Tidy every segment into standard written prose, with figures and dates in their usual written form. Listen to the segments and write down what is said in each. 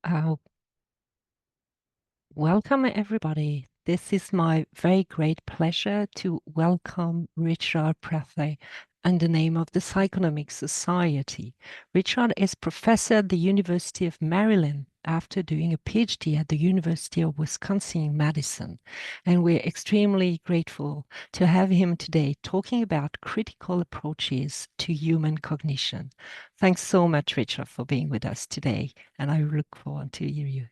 Uh, Welcome, everybody. This is my very great pleasure to welcome Richard Prather in the name of the Psychonomic Society. Richard is professor at the University of Maryland after doing a PhD at the University of Wisconsin-Madison. And we're extremely grateful to have him today talking about critical approaches to human cognition. Thanks so much, Richard, for being with us today. And I look forward to hear you.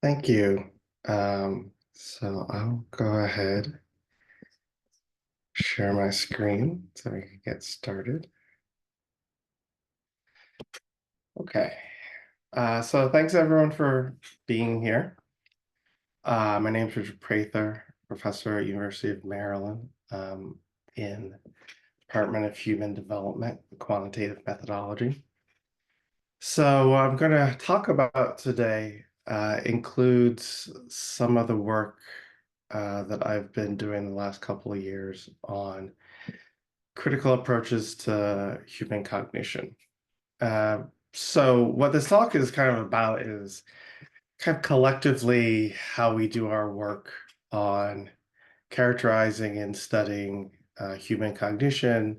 Thank you. So I'll go ahead, share my screen so we can get started. Okay. So thanks everyone for being here. My name is Richard Prather, professor at University of Maryland in Department of Human Development, Quantitative Methodology. So what I'm going to talk about today includes some of the work that I've been doing the last couple of years on critical approaches to human cognition. So what this talk is kind of about is kind of collectively how we do our work on characterizing and studying human cognition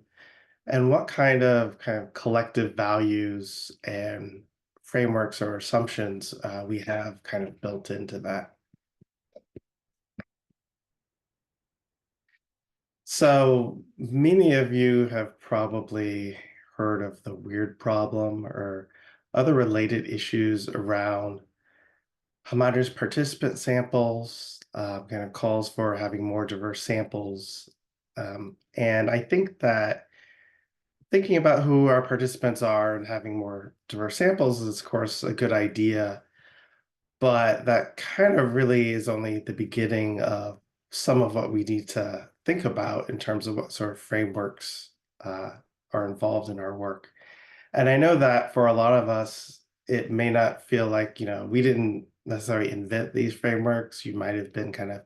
and what kind of collective values and frameworks or assumptions we have kind of built into that. So many of you have probably heard of the weird problem or other related issues around homogeneous participant samples, kind of calls for having more diverse samples. And I think that thinking about who our participants are and having more diverse samples is, of course, a good idea. But that kind of really is only the beginning of some of what we need to think about in terms of what sort of frameworks are involved in our work. And I know that for a lot of us, it may not feel like, we didn't necessarily invent these frameworks. You might have been kind of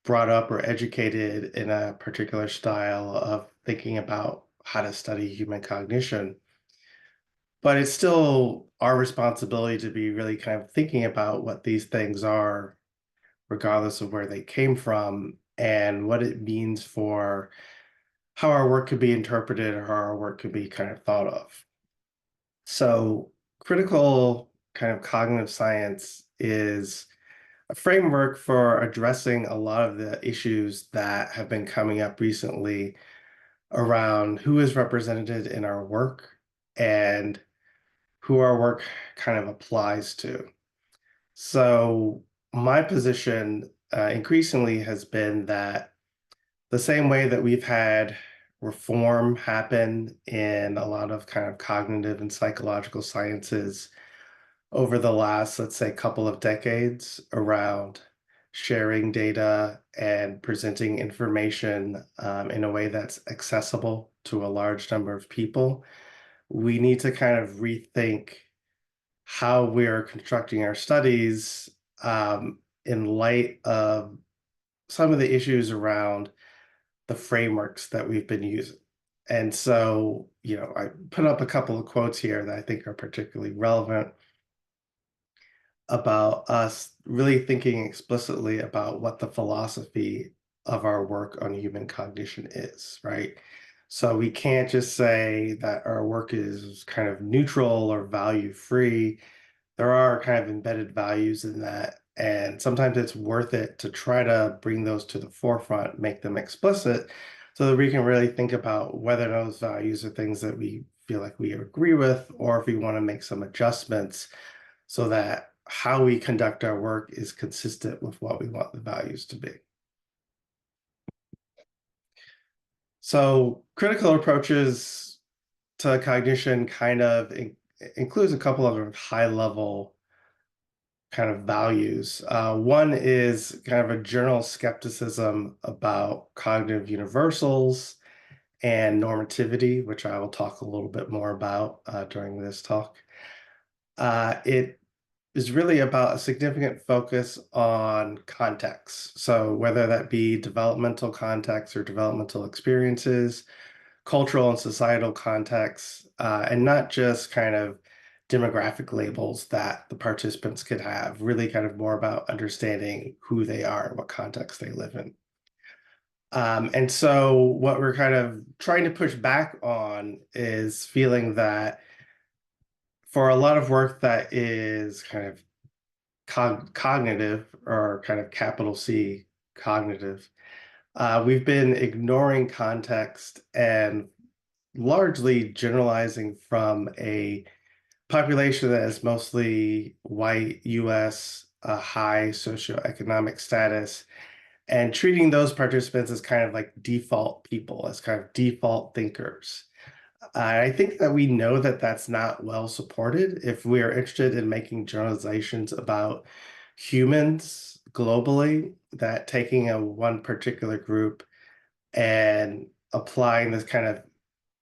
brought up or educated in a particular style of thinking about how to study human cognition. But it's still our responsibility to be really kind of thinking about what these things are, regardless of where they came from, and what it means for how our work could be interpreted or how our work could be kind of thought of. So, critical kind of cognitive science is a framework for addressing a lot of the issues that have been coming up recently around who is represented in our work and who our work kind of applies to. So, my position increasingly has been that the same way that we've had reform happen in a lot of kind of cognitive and psychological sciences over the last, let's say, couple of decades around sharing data and presenting information in a way that's accessible to a large number of people, we need to kind of rethink how we're constructing our studies in light of some of the issues around the frameworks that we've been using. And so, I put up a couple of quotes here that I think are particularly relevant about us really thinking explicitly about what the philosophy of our work on human cognition is, right? So we can't just say that our work is kind of neutral or value free. There are kind of embedded values in that. And sometimes it's worth it to try to bring those to the forefront, make them explicit, so that we can really think about whether those values are things that we feel like we agree with, or if we want to make some adjustments so that how we conduct our work is consistent with what we want the values to be. So critical approaches to cognition kind of includes a couple of high level kind of values. One is kind of a general skepticism about cognitive universals and normativity, which I will talk a little bit more about during this talk. It is really about a significant focus on context. So whether that be developmental context or developmental experiences, cultural and societal contexts, and not just kind of demographic labels that the participants could have, really kind of more about understanding who they are and what context they live in. And so what we're kind of trying to push back on is feeling that for a lot of work that is kind of cognitive or kind of capital C cognitive, we've been ignoring context and largely generalizing from a population that is mostly white, US, high socioeconomic status, and treating those participants as kind of like default people, as kind of default thinkers. I think that we know that that's not well supported if we are interested in making generalizations about humans globally, that taking a one particular group and applying this kind of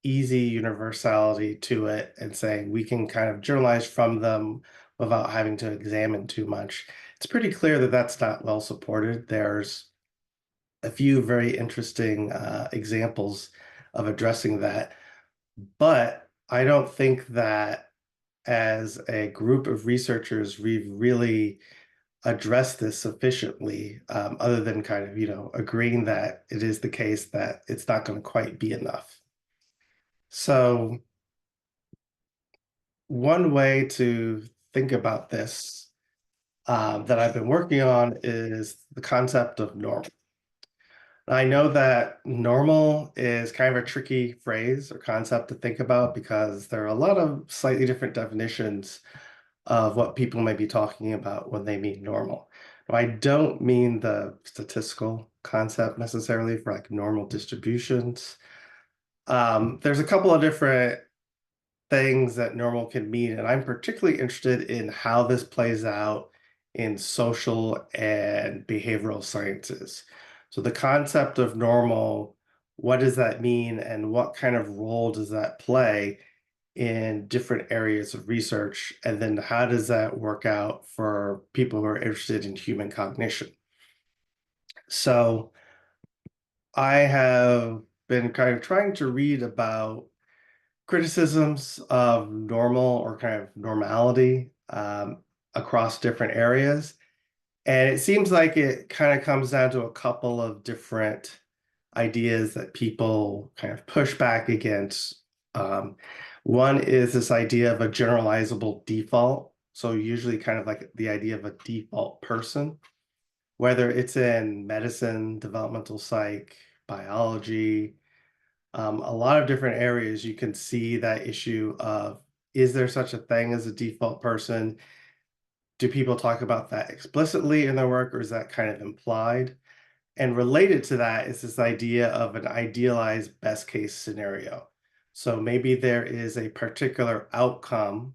easy universality to it and saying we can kind of generalize from them without having to examine too much. It's pretty clear that that's not well supported. There's a few very interesting examples of addressing that, but I don't think that as a group of researchers, we've really addressed this sufficiently, other than kind of, agreeing that it is the case that it's not going to quite be enough. So one way to think about this that I've been working on is the concept of normal. I know that normal is kind of a tricky phrase or concept to think about because there are a lot of slightly different definitions of what people may be talking about when they mean normal. Now, I don't mean the statistical concept necessarily for like normal distributions. There's a couple of different things that normal can mean, and I'm particularly interested in how this plays out in social and behavioral sciences. So the concept of normal, what does that mean, and what kind of role does that play in different areas of research? And then how does that work out for people who are interested in human cognition? So I have been kind of trying to read about criticisms of normal or kind of normality across different areas. And it seems like it kind of comes down to a couple of different ideas that people kind of push back against. Um, One is this idea of a generalizable default. So usually kind of like the idea of a default person, whether it's in medicine, developmental psych, biology, a lot of different areas you can see that issue of, is there such a thing as a default person? Do people talk about that explicitly in their work, or is that kind of implied? And related to that is this idea of an idealized best case scenario. So maybe there is a particular outcome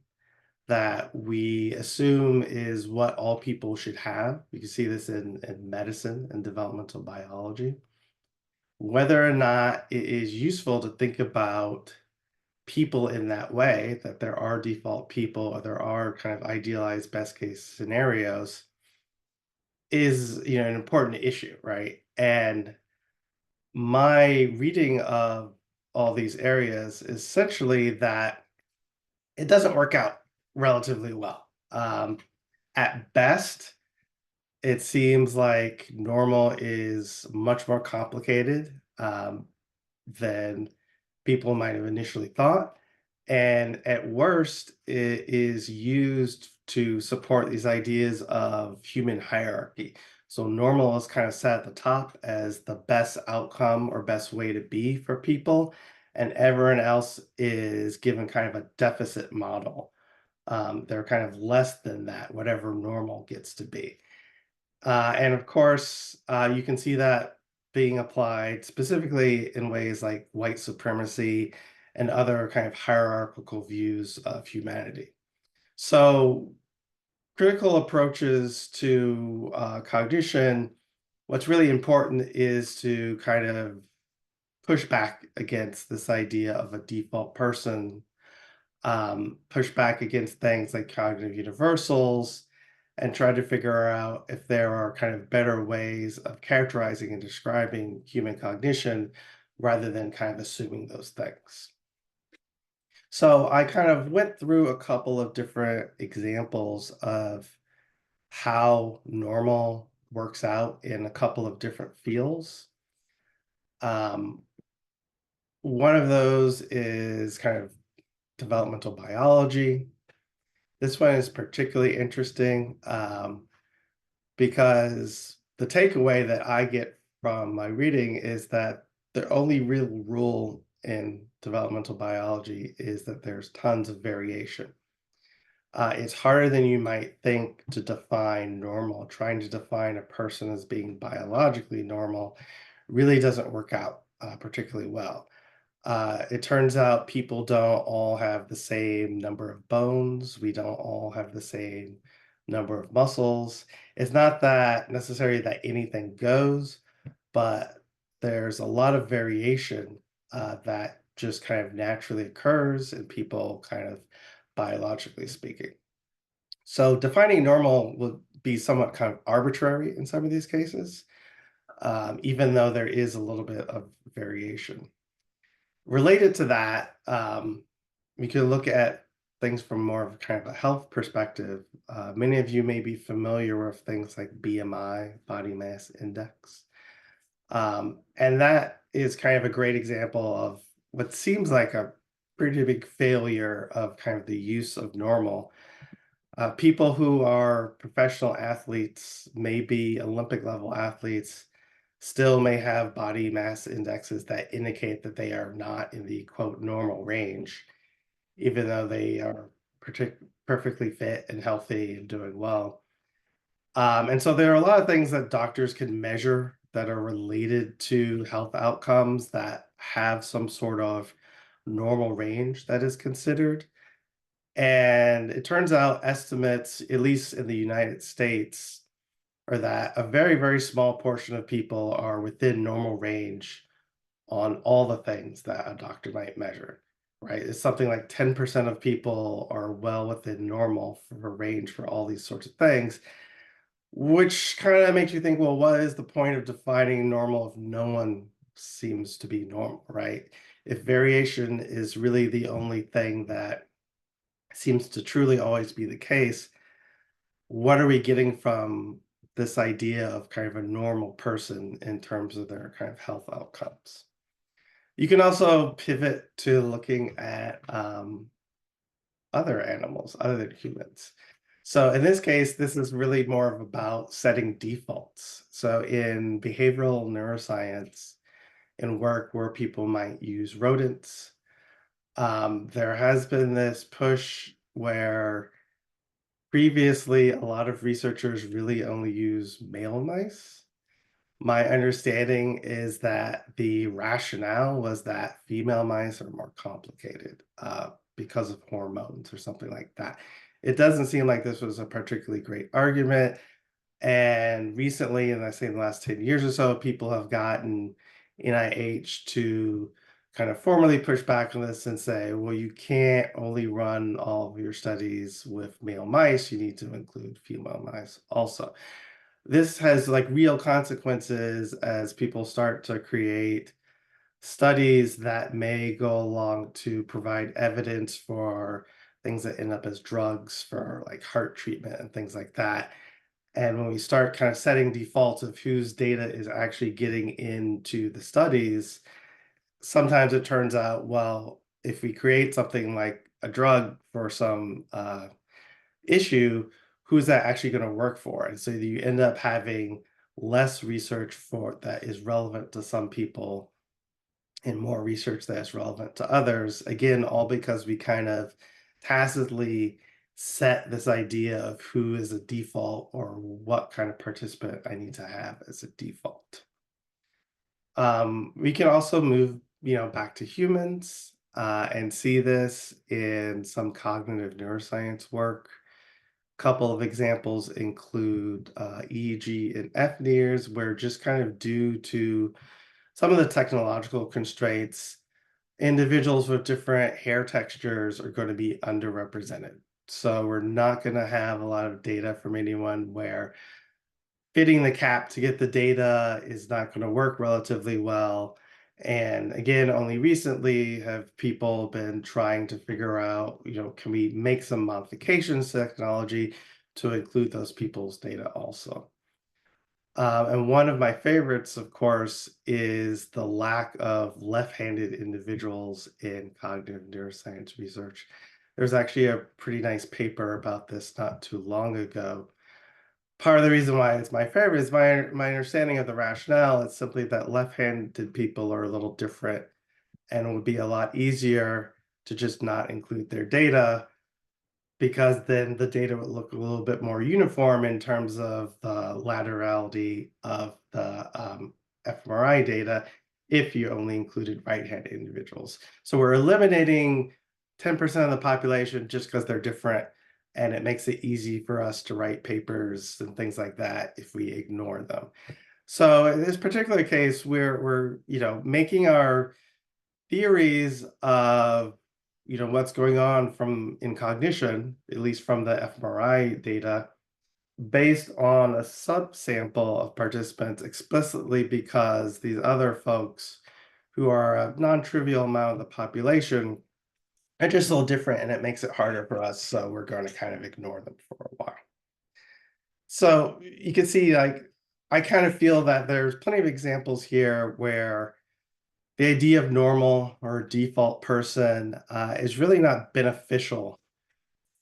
that we assume is what all people should have. You can see this in medicine and developmental biology. Whether or not it is useful to think about people in that way, that there are default people or there are kind of idealized best case scenarios, is an important issue, right? And my reading of all these areas is essentially that it doesn't work out relatively well. At best, it seems like normal is much more complicated than people might have initially thought. And at worst, it is used to support these ideas of human hierarchy. So normal is kind of set at the top as the best outcome or best way to be for people, and everyone else is given kind of a deficit model. They're kind of less than that, whatever normal gets to be. And of course, you can see that being applied specifically in ways like white supremacy and other kind of hierarchical views of humanity. So, critical approaches to cognition, what's really important is to kind of push back against this idea of a default person, push back against things like cognitive universals, and try to figure out if there are kind of better ways of characterizing and describing human cognition rather than kind of assuming those things. So I kind of went through a couple of different examples of how normal works out in a couple of different fields. Um, One of those is kind of developmental biology. This one is particularly interesting because the takeaway that I get from my reading is that the only real rule in developmental biology is that there's tons of variation. It's harder than you might think to define normal. Trying to define a person as being biologically normal really doesn't work out particularly well. It turns out people don't all have the same number of bones. We don't all have the same number of muscles. It's not that necessarily that anything goes, but there's a lot of variation that just kind of naturally occurs in people, kind of biologically speaking. So defining normal would be somewhat kind of arbitrary in some of these cases, even though there is a little bit of variation. Related to that, we could look at things from more of kind of a health perspective. Many of you may be familiar with things like BMI, body mass index. And that is kind of a great example of what seems like a pretty big failure of kind of the use of normal. People who are professional athletes, maybe Olympic level athletes, still may have body mass indexes that indicate that they are not in the quote normal range, even though they are perfectly fit and healthy and doing well. And so there are a lot of things that doctors can measure that are related to health outcomes that have some sort of normal range that is considered. And it turns out estimates, at least in the United States, are that a very, very small portion of people are within normal range on all the things that a doctor might measure, right? It's something like 10% of people are well within normal for range for all these sorts of things, which kind of makes you think, well, what is the point of defining normal if no one seems to be normal, right? If variation is really the only thing that seems to truly always be the case, what are we getting from this idea of kind of a normal person in terms of their kind of health outcomes? You can also pivot to looking at other animals other than humans. So in this case, this is really more of about setting defaults. So in behavioral neuroscience, in work where people might use rodents, there has been this push where previously a lot of researchers really only use male mice. My understanding is that the rationale was that female mice are more complicated because of hormones or something like that. It doesn't seem like this was a particularly great argument. And recently, and I say in the last 10 years or so, people have gotten NIH to kind of formally push back on this and say, well, you can't only run all of your studies with male mice, you need to include female mice also. This has like real consequences as people start to create studies that may go along to provide evidence for things that end up as drugs for like heart treatment and things like that. And when we start kind of setting defaults of whose data is actually getting into the studies, sometimes it turns out, well, if we create something like a drug for some issue, who's that actually going to work for? And so you end up having less research for that is relevant to some people and more research that's relevant to others. Again, all because we kind of tacitly set this idea of who is a default or what kind of participant I need to have as a default. We can also move, back to humans and see this in some cognitive neuroscience work. A couple of examples include EEG and FNIRS, where just kind of due to some of the technological constraints, individuals with different hair textures are going to be underrepresented. So we're not going to have a lot of data from anyone where fitting the cap to get the data is not going to work relatively well. And again, only recently have people been trying to figure out, can we make some modifications to technology to include those people's data also? And one of my favorites, of course, is the lack of left-handed individuals in cognitive neuroscience research. There's actually a pretty nice paper about this not too long ago. Part of the reason why it's my favorite is my understanding of the rationale. It's simply that left-handed people are a little different, and it would be a lot easier to just not include their data, because then the data would look a little bit more uniform in terms of the laterality of the fMRI data if you only included right-handed individuals. So we're eliminating 10% of the population just because they're different, and it makes it easy for us to write papers and things like that if we ignore them. So in this particular case, we're making our theories of what's going on in cognition, at least from the fMRI data, based on a subsample of participants explicitly because these other folks, who are a non-trivial amount of the population, are just a little different, and it makes it harder for us, so we're going to kind of ignore them for a while. So you can see, like, I kind of feel that there's plenty of examples here where the idea of normal or default person is really not beneficial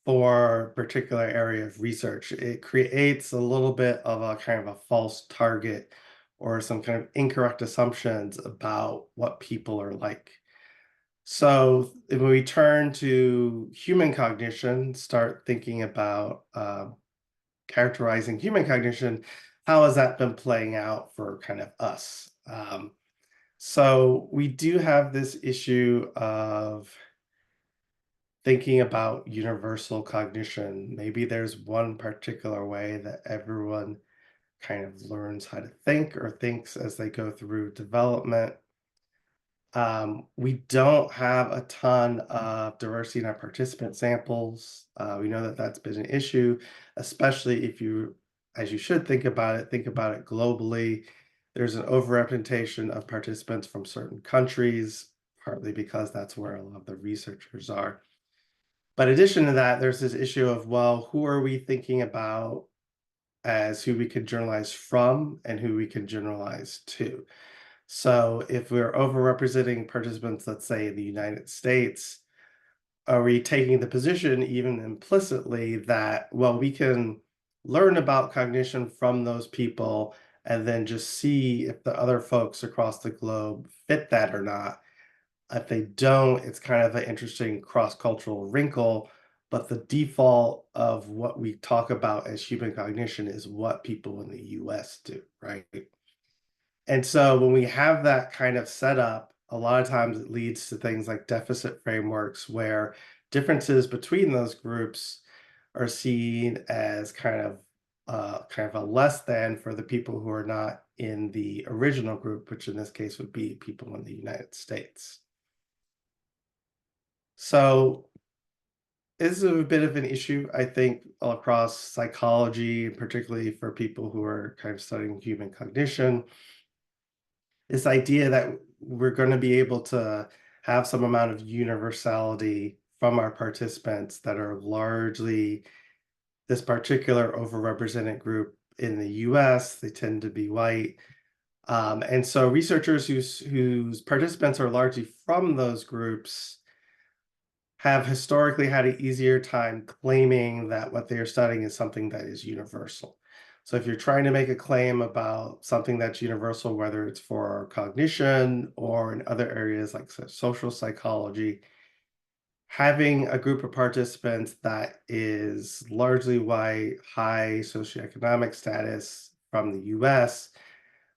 for a particular area of research. It creates a little bit of a kind of a false target or some kind of incorrect assumptions about what people are like. So when we turn to human cognition, start thinking about characterizing human cognition, how has that been playing out for kind of us? So we do have this issue of thinking about universal cognition. Maybe there's one particular way that everyone kind of learns how to think or thinks as they go through development. We don't have a ton of diversity in our participant samples. We know that that's been an issue, especially if you, as you should think about it globally. There's an overrepresentation of participants from certain countries, partly because that's where a lot of the researchers are. But in addition to that, there's this issue of, well, who are we thinking about as who we can generalize from and who we can generalize to? So if we're overrepresenting participants, let's say in the United States, are we taking the position, even implicitly, that, well, we can learn about cognition from those people and then just see if the other folks across the globe fit that or not? If they don't, it's kind of an interesting cross-cultural wrinkle, but the default of what we talk about as human cognition is what people in the US do, right? And so when we have that kind of setup, a lot of times it leads to things like deficit frameworks where differences between those groups are seen as kind of a less than for the people who are not in the original group, which in this case would be people in the United States. So this is a bit of an issue, I think, all across psychology, particularly for people who are kind of studying human cognition. This idea that we're going to be able to have some amount of universality from our participants that are largely this particular overrepresented group in the US. They tend to be white. And so researchers whose participants are largely from those groups have historically had an easier time claiming that what they are studying is something that is universal. So if you're trying to make a claim about something that's universal, whether it's for cognition or in other areas like social psychology, having a group of participants that is largely white, high socioeconomic status from the US,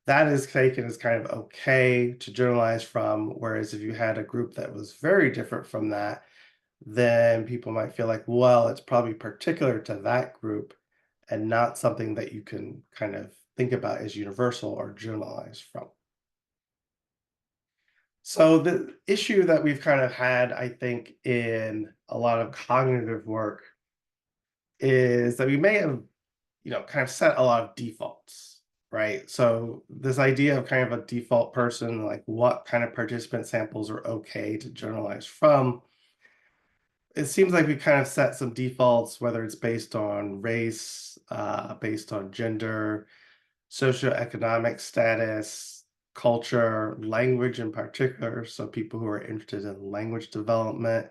that is taken as kind of okay to generalize from. Whereas if you had a group that was very different from that, then people might feel like, well, it's probably particular to that group and not something that you can kind of think about as universal or generalized from. So the issue that we've kind of had, I think, in a lot of cognitive work is that we may have, kind of set a lot of defaults, right? So this idea of kind of a default person, like what kind of participant samples are okay to generalize from, it seems like we kind of set some defaults, whether it's based on race, based on gender, socioeconomic status, culture, language in particular. So people who are interested in language development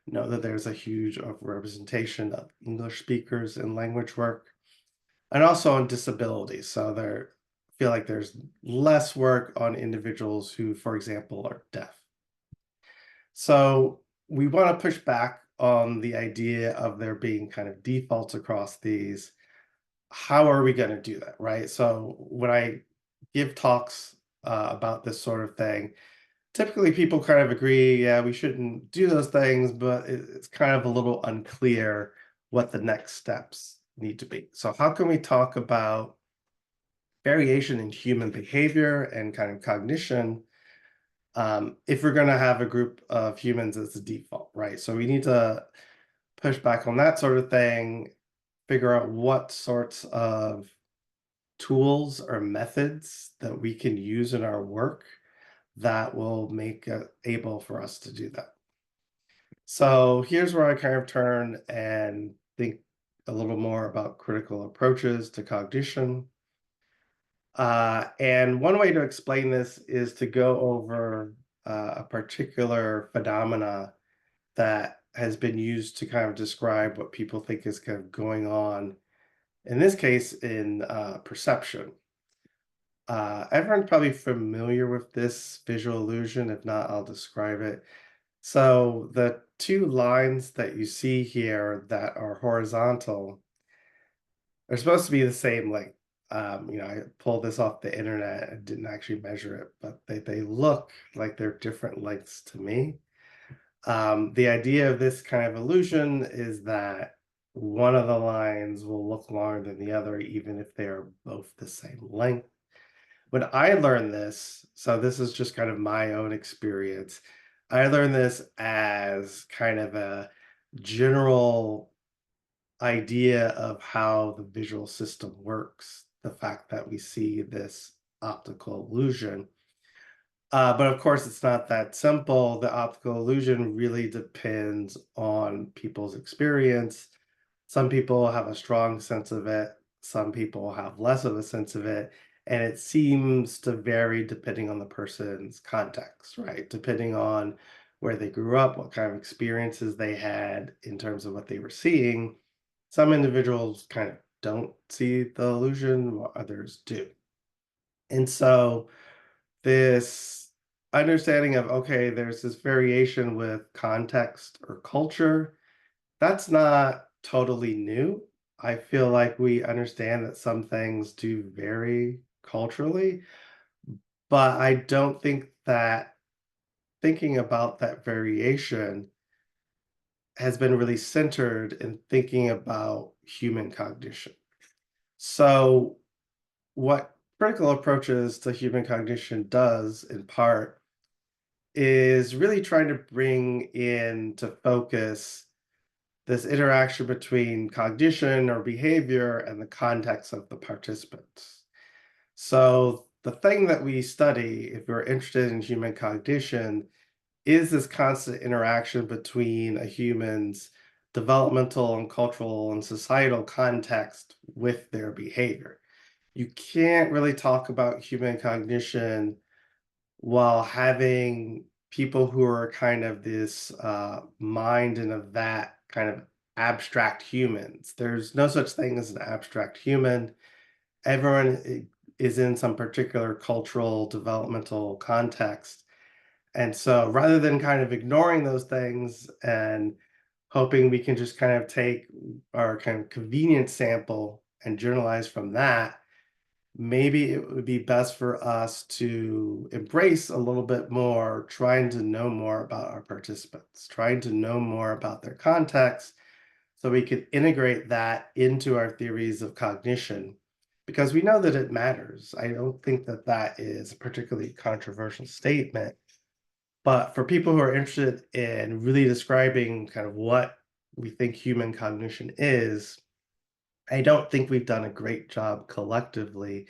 know that there's a huge overrepresentation of English speakers in language work, and also on disability. So there feel like there's less work on individuals who, for example, are deaf. So we want to push back on the idea of there being kind of defaults across these. How are we going to do that, right? So when I give talks about this sort of thing, typically people kind of agree, yeah, we shouldn't do those things, but it's kind of a little unclear what the next steps need to be. So how can we talk about variation in human behavior and kind of cognition if we're going to have a group of humans as the default, right? So we need to push back on that sort of thing, figure out what sorts of tools or methods that we can use in our work that will make it able for us to do that. So here's where I kind of turn and think a little more about critical approaches to cognition. And one way to explain this is to go over a particular phenomena that has been used to kind of describe what people think is kind of going on, in this case, in perception. Everyone's probably familiar with this visual illusion. If not, I'll describe it. So the two lines that you see here that are horizontal are supposed to be the same length. I pulled this off the internet and didn't actually measure it, but they look like they're different lengths to me. The idea of this kind of illusion is that one of the lines will look longer than the other, even if they are both the same length. When I learned this, so this is just kind of my own experience, I learned this as kind of a general idea of how the visual system works, the fact that we see this optical illusion. But of course, it's not that simple. The optical illusion really depends on people's experience. Some people have a strong sense of it, some people have less of a sense of it, and it seems to vary depending on the person's context, right? Depending on where they grew up, what kind of experiences they had in terms of what they were seeing. Some individuals kind of don't see the illusion, while others do. And so this understanding of, okay, there's this variation with context or culture, that's not totally new. I feel like we understand that some things do vary culturally, but I don't think that thinking about that variation has been really centered in thinking about human cognition. So, what critical approaches to human cognition does, in part, is really trying to bring into focus this interaction between cognition or behavior and the context of the participants. So, the thing that we study, if we're interested in human cognition, is this constant interaction between a human's developmental and cultural and societal context with their behavior. You can't really talk about human cognition while having people who are kind of this mind in a vat, kind of abstract humans. There's no such thing as an abstract human. Everyone is in some particular cultural developmental context. And so rather than kind of ignoring those things and hoping we can just kind of take our kind of convenience sample and generalize from that, maybe it would be best for us to embrace a little bit more, trying to know more about our participants, trying to know more about their context, so we could integrate that into our theories of cognition, because we know that it matters. I don't think that that is a particularly controversial statement, but for people who are interested in really describing kind of what we think human cognition is, I don't think we've done a great job collectively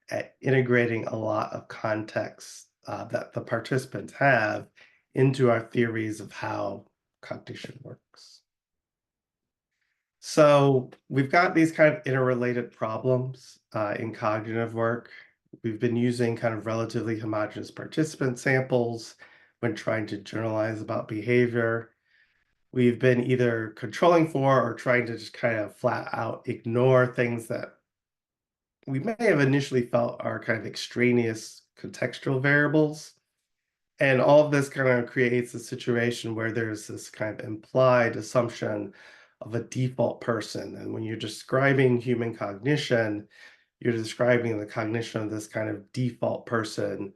at integrating a lot of context that the participants have into our theories of how cognition works. So we've got these kind of interrelated problems in cognitive work. We've been using kind of relatively homogeneous participant samples when trying to generalize about behavior. We've been either controlling for or trying to just kind of flat out ignore things that we may have initially felt are kind of extraneous contextual variables. And all of this kind of creates a situation where there's this kind of implied assumption of a default person. And when you're describing human cognition, you're describing the cognition of this kind of default person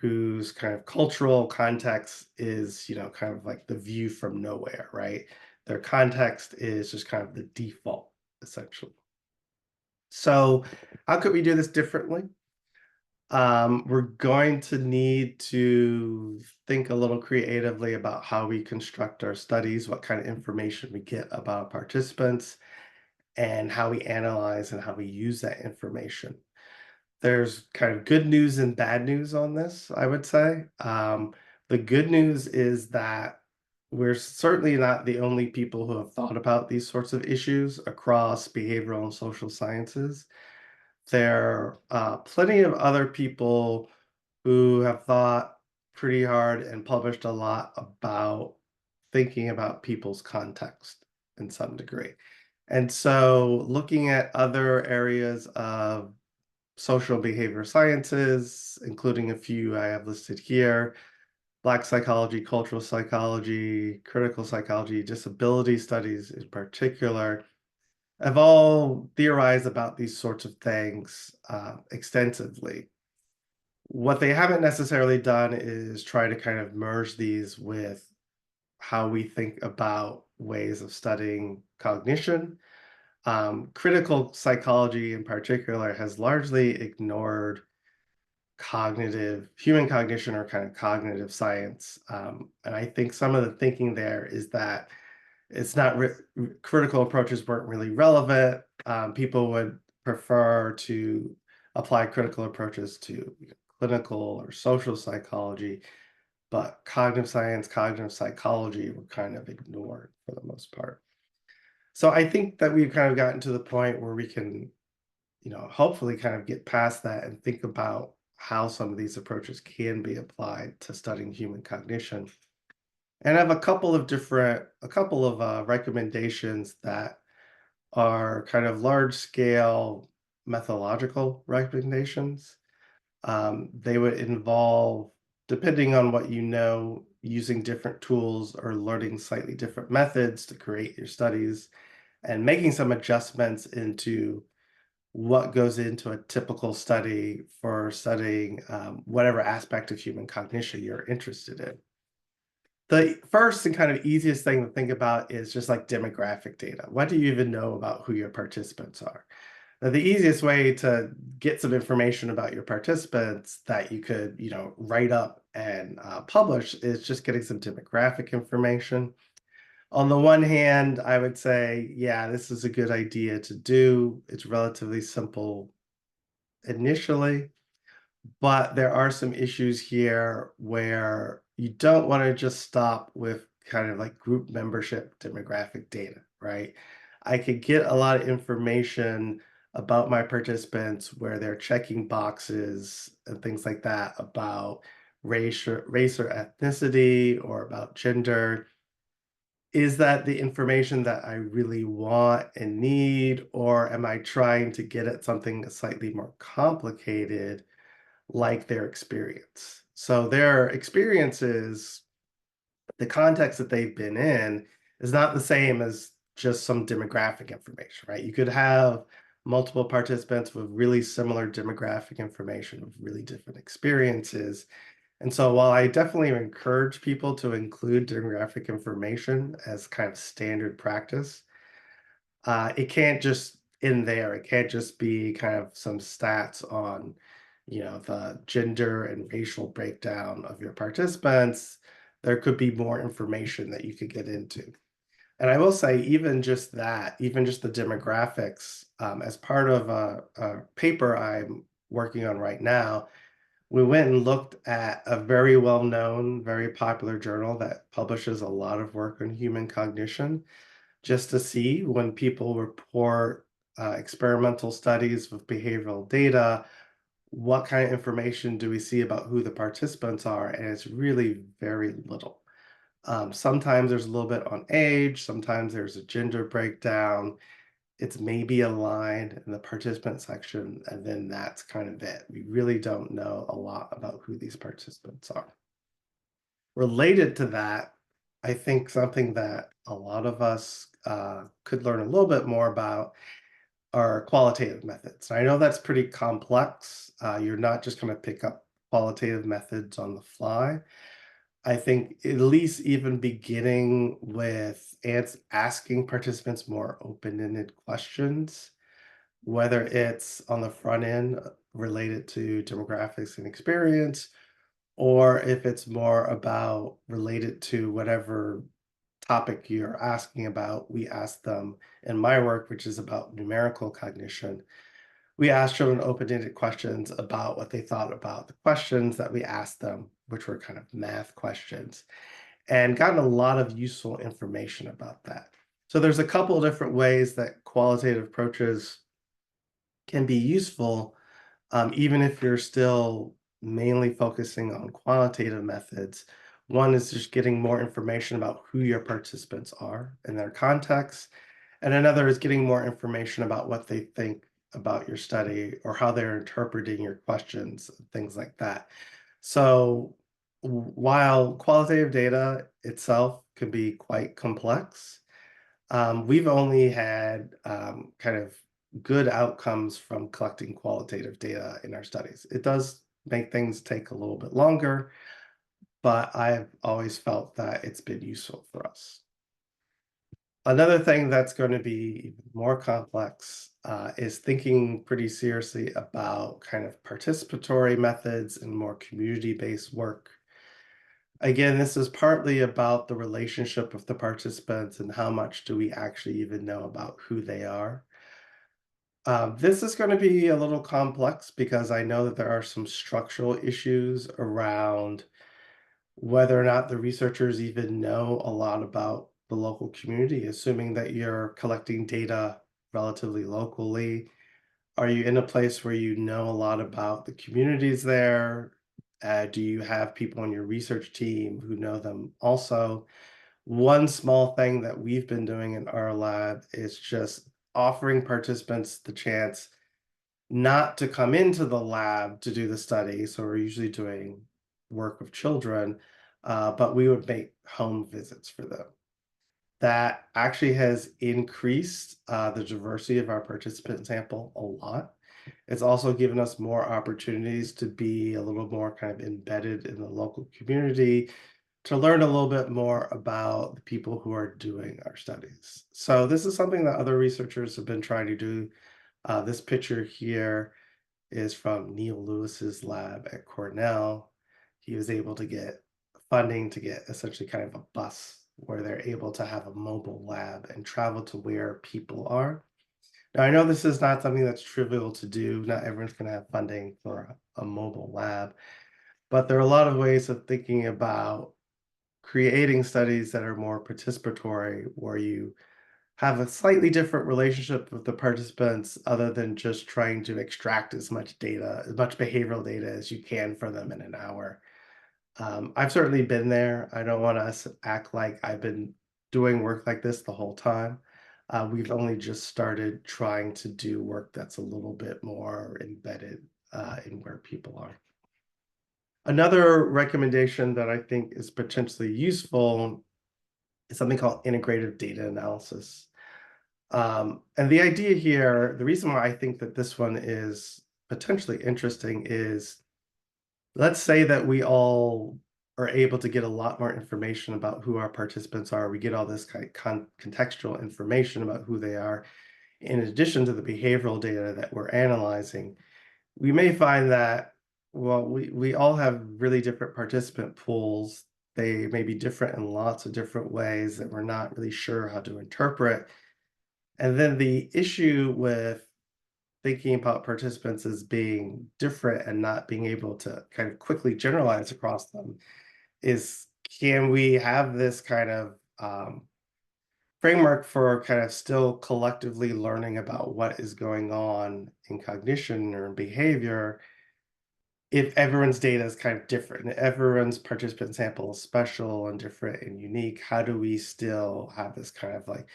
whose kind of cultural context is, kind of like the view from nowhere, right? Their context is just kind of the default, essentially. So, how could we do this differently? We're going to need to think a little creatively about how we construct our studies, what kind of information we get about participants, and how we analyze and how we use that information. There's kind of good news and bad news on this, I would say. The good news is that we're certainly not the only people who have thought about these sorts of issues across behavioral and social sciences. There are plenty of other people who have thought pretty hard and published a lot about thinking about people's context in some degree. And so, looking at other areas of social behavior sciences, including a few I have listed here: Black psychology, cultural psychology, critical psychology, disability studies in particular, have all theorized about these sorts of things extensively. What they haven't necessarily done is try to kind of merge these with how we think about ways of studying cognition. Critical psychology, in particular, has largely ignored human cognition or kind of cognitive science. And I think some of the thinking there is that it's not critical approaches weren't really relevant. People would prefer to apply critical approaches to clinical or social psychology, but cognitive science, cognitive psychology were kind of ignored for the most part. So I think that we've kind of gotten to the point where we can, hopefully kind of get past that and think about how some of these approaches can be applied to studying human cognition. And I have a couple of recommendations that are kind of large scale methodological recommendations. They would involve, depending on what you know, using different tools or learning slightly different methods to create your studies and making some adjustments into what goes into a typical study for studying whatever aspect of human cognition you're interested in. The first and kind of easiest thing to think about is just like demographic data. What do you even know about who your participants are? Now, the easiest way to get some information about your participants that you could, write up and publish is just getting some demographic information. On the one hand, I would say, yeah, this is a good idea to do. It's relatively simple initially. But there are some issues here where you don't want to just stop with kind of like group membership demographic data, right? I could get a lot of information about my participants where they're checking boxes and things like that about race or ethnicity or about gender. Is that the information that I really want and need, or am I trying to get at something slightly more complicated, like their experience? So their experiences, the context that they've been in, is not the same as just some demographic information, right? You could have multiple participants with really similar demographic information with really different experiences. And so while I definitely encourage people to include demographic information as kind of standard practice, it can't just in there. It can't just be kind of some stats on, the gender and racial breakdown of your participants. There could be more information that you could get into. And I will say, even just that, even just the demographics, as part of a paper I'm working on right now, we went and looked at a very well-known, very popular journal that publishes a lot of work on human cognition, just to see when people report experimental studies with behavioral data, what kind of information do we see about who the participants are? And it's really very little. Sometimes there's a little bit on age, sometimes there's a gender breakdown. It's maybe a line in the participant section, and then that's kind of it. We really don't know a lot about who these participants are. Related to that, I think something that a lot of us could learn a little bit more about are qualitative methods. I know that's pretty complex. You're not just going to pick up qualitative methods on the fly. I think at least even beginning with asking participants more open-ended questions, whether it's on the front end related to demographics and experience, or if it's more about related to whatever topic you're asking about. We ask them in my work, which is about numerical cognition. We asked children open-ended questions about what they thought about the questions that we asked them, which were kind of math questions, and gotten a lot of useful information about that. So there's a couple of different ways that qualitative approaches can be useful, even if you're still mainly focusing on quantitative methods. One is just getting more information about who your participants are and their context, and another is getting more information about what they think about your study or how they're interpreting your questions, things like that. So while qualitative data itself can be quite complex, we've only had kind of good outcomes from collecting qualitative data in our studies. It does make things take a little bit longer, but I've always felt that it's been useful for us. Another thing that's going to be even more complex is thinking pretty seriously about kind of participatory methods and more community-based work. Again, this is partly about the relationship with the participants and how much do we actually even know about who they are. This is going to be a little complex because I know that there are some structural issues around whether or not the researchers even know a lot about the local community, assuming that you're collecting data relatively locally. Are you in a place where you know a lot about the communities there? Do you have people on your research team who know them also? One small thing that we've been doing in our lab is just offering participants the chance not to come into the lab to do the study. So we're usually doing work with children, but we would make home visits for them. That actually has increased the diversity of our participant sample a lot. It's also given us more opportunities to be a little more kind of embedded in the local community, to learn a little bit more about the people who are doing our studies. So this is something that other researchers have been trying to do. This picture here is from Neil Lewis's lab at Cornell. He was able to get funding to get essentially kind of a bus where they're able to have a mobile lab and travel to where people are. Now, I know this is not something that's trivial to do. Not everyone's going to have funding for a mobile lab, but there are a lot of ways of thinking about creating studies that are more participatory, where you have a slightly different relationship with the participants other than just trying to extract as much data, as much behavioral data as you can from them in an hour. I've certainly been there. I don't want to act like I've been doing work like this the whole time. We've only just started trying to do work that's a little bit more embedded in where people are. Another recommendation that I think is potentially useful is something called integrative data analysis. And the idea here, the reason why I think that this one is potentially interesting is, let's say that we all are able to get a lot more information about who our participants are. We get all this kind of contextual information about who they are, in addition to the behavioral data that we're analyzing. We may find that, well, we all have really different participant pools. They may be different in lots of different ways that we're not really sure how to interpret. And then the issue with thinking about participants as being different and not being able to kind of quickly generalize across them is, can we have this kind of framework for kind of still collectively learning about what is going on in cognition or in behavior if everyone's data is kind of different, everyone's participant sample is special and different and unique? How do we still have this kind of like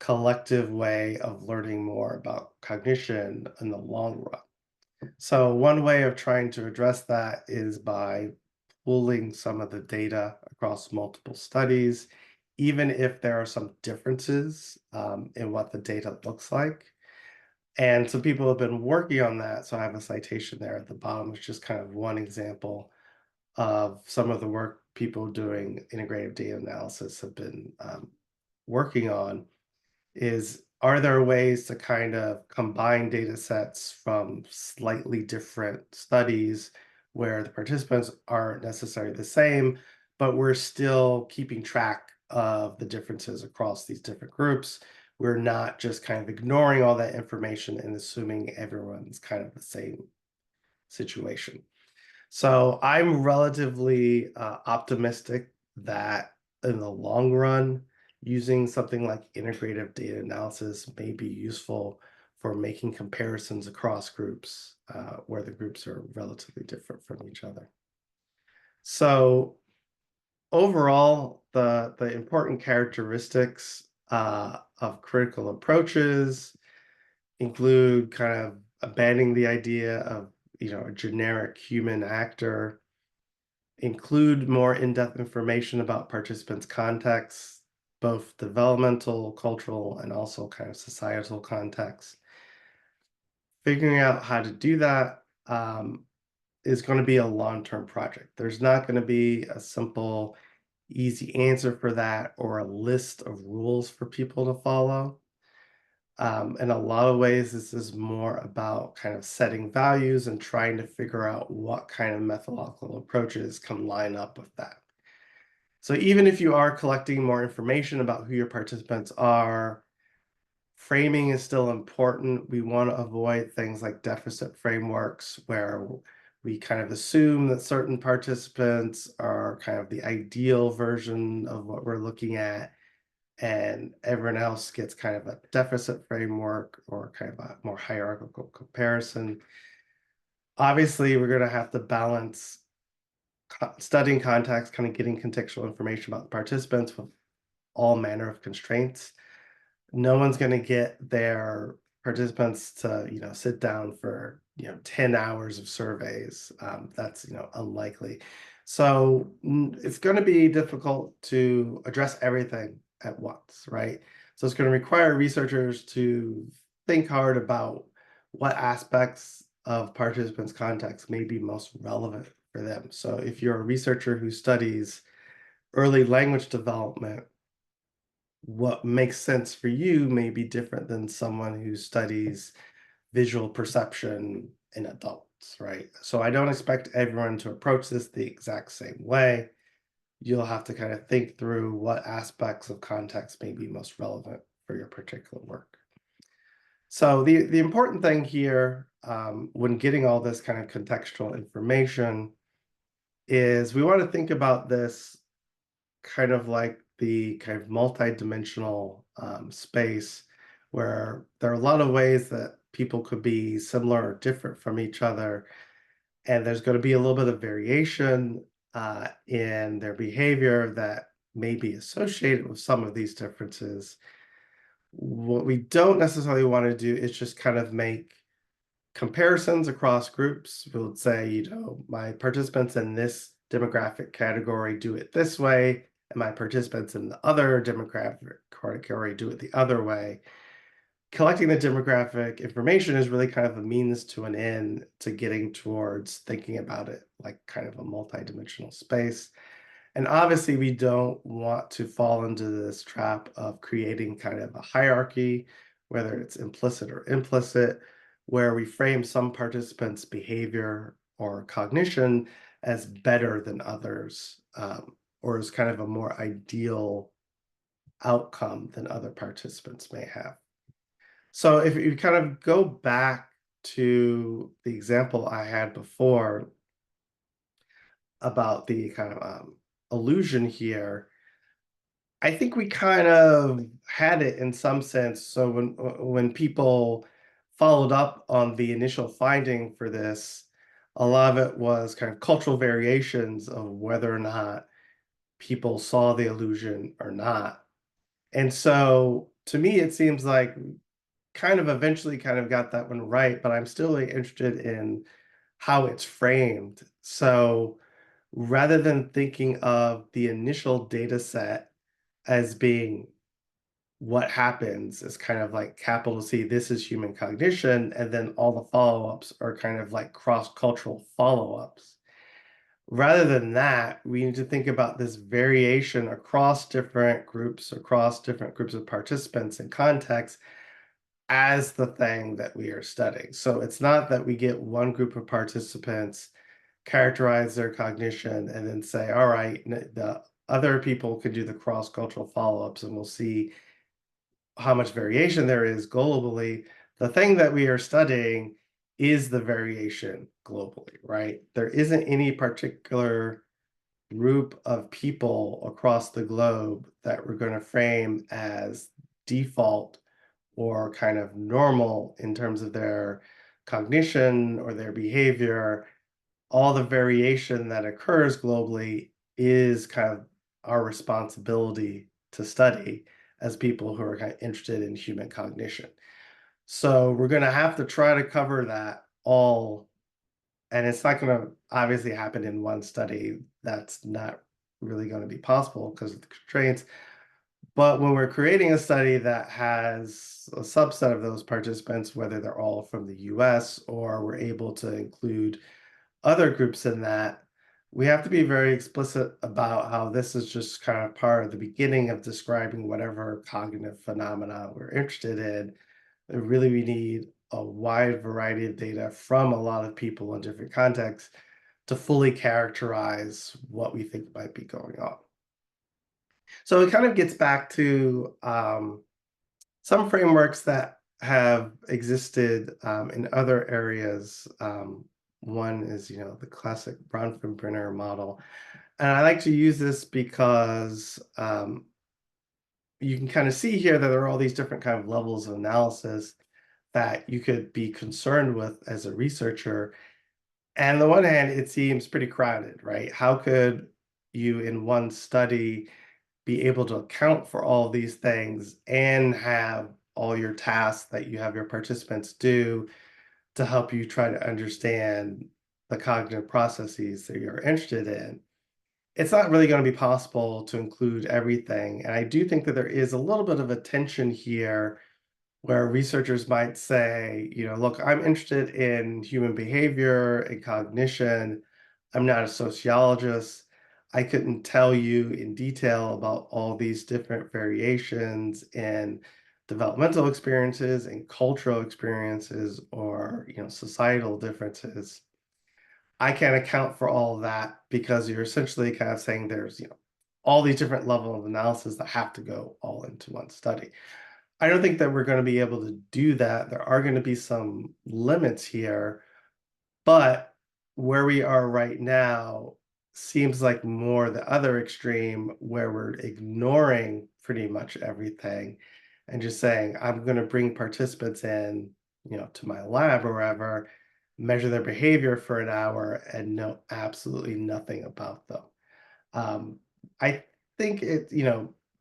collective way of learning more about cognition in the long run? So one way of trying to address that is by pooling some of the data across multiple studies, even if there are some differences in what the data looks like. And some people have been working on that. So I have a citation there at the bottom. It's just kind of one example of some of the work people doing integrative data analysis have been working on. Is, are there ways to kind of combine data sets from slightly different studies where the participants aren't necessarily the same, but we're still keeping track of the differences across these different groups? We're not just kind of ignoring all that information and assuming everyone's kind of the same situation. So I'm relatively optimistic that in the long run, using something like integrative data analysis may be useful for making comparisons across groups where the groups are relatively different from each other. So overall, the important characteristics of critical approaches include kind of abandoning the idea of, a generic human actor, include more in-depth information about participants' contexts, both developmental, cultural, and also kind of societal contexts. Figuring out how to do that is going to be a long-term project. There's not going to be a simple, easy answer for that or a list of rules for people to follow. In a lot of ways, this is more about kind of setting values and trying to figure out what kind of methodological approaches can line up with that. So even if you are collecting more information about who your participants are, framing is still important. We want to avoid things like deficit frameworks where we kind of assume that certain participants are kind of the ideal version of what we're looking at, and everyone else gets kind of a deficit framework or kind of a more hierarchical comparison. Obviously, we're going to have to balance studying context, kind of getting contextual information about the participants with all manner of constraints. No one's going to get their participants to, sit down for, 10 hours of surveys. That's, unlikely. So it's going to be difficult to address everything at once, right? So it's going to require researchers to think hard about what aspects of participants' context may be most relevant for them. So if you're a researcher who studies early language development, what makes sense for you may be different than someone who studies visual perception in adults, right? So I don't expect everyone to approach this the exact same way. You'll have to kind of think through what aspects of context may be most relevant for your particular work. So the important thing here, when getting all this kind of contextual information, is we want to think about this kind of like the kind of multi-dimensional space where there are a lot of ways that people could be similar or different from each other, and there's going to be a little bit of variation in their behavior that may be associated with some of these differences. What we don't necessarily want to do is just kind of make comparisons across groups. We'll say, my participants in this demographic category do it this way, and my participants in the other demographic category do it the other way. Collecting the demographic information is really kind of a means to an end to getting towards thinking about it like kind of a multidimensional space. And obviously, we don't want to fall into this trap of creating kind of a hierarchy, whether it's implicit or implicit, where we frame some participants' behavior or cognition as better than others, or as kind of a more ideal outcome than other participants may have. So if you kind of go back to the example I had before about the kind of illusion here, I think we kind of had it in some sense. So when people followed up on the initial finding for this, a lot of it was kind of cultural variations of whether or not people saw the illusion or not. And so to me, it seems like kind of eventually kind of got that one right, but I'm still really interested in how it's framed. So rather than thinking of the initial data set as being what happens is kind of like capital C, this is human cognition, and then all the follow-ups are kind of like cross-cultural follow-ups. Rather than that, we need to think about this variation across different groups of participants and contexts as the thing that we are studying. So it's not that we get one group of participants, characterize their cognition, and then say, all right, the other people could do the cross-cultural follow-ups and we'll see how much variation there is globally. The thing that we are studying is the variation globally, right? There isn't any particular group of people across the globe that we're going to frame as default or kind of normal in terms of their cognition or their behavior. All the variation that occurs globally is kind of our responsibility to study as people who are kind of interested in human cognition. So we're going to have to try to cover that all, and it's not going to obviously happen in one study. That's not really going to be possible because of the constraints. But when we're creating a study that has a subset of those participants, whether they're all from the US or we're able to include other groups in that, we have to be very explicit about how this is just kind of part of the beginning of describing whatever cognitive phenomena we're interested in. And really, we need a wide variety of data from a lot of people in different contexts to fully characterize what we think might be going on. So it kind of gets back to some frameworks that have existed in other areas. One is, the classic Bronfenbrenner model. And I like to use this because you can kind of see here that there are all these different kind of levels of analysis that you could be concerned with as a researcher. And on the one hand, it seems pretty crowded, right? How could you in one study be able to account for all of these things and have all your tasks that you have your participants do to help you try to understand the cognitive processes that you're interested in? It's not really going to be possible to include everything. And I do think that there is a little bit of a tension here where researchers might say, look, I'm interested in human behavior and cognition. I'm not a sociologist. I couldn't tell you in detail about all these different variations in developmental experiences and cultural experiences or, societal differences. I can't account for all of that because you're essentially kind of saying there's, all these different levels of analysis that have to go all into one study. I don't think that we're going to be able to do that. There are going to be some limits here, but where we are right now seems like more the other extreme where we're ignoring pretty much everything and just saying, I'm going to bring participants in, to my lab or wherever, measure their behavior for an hour and know absolutely nothing about them. I think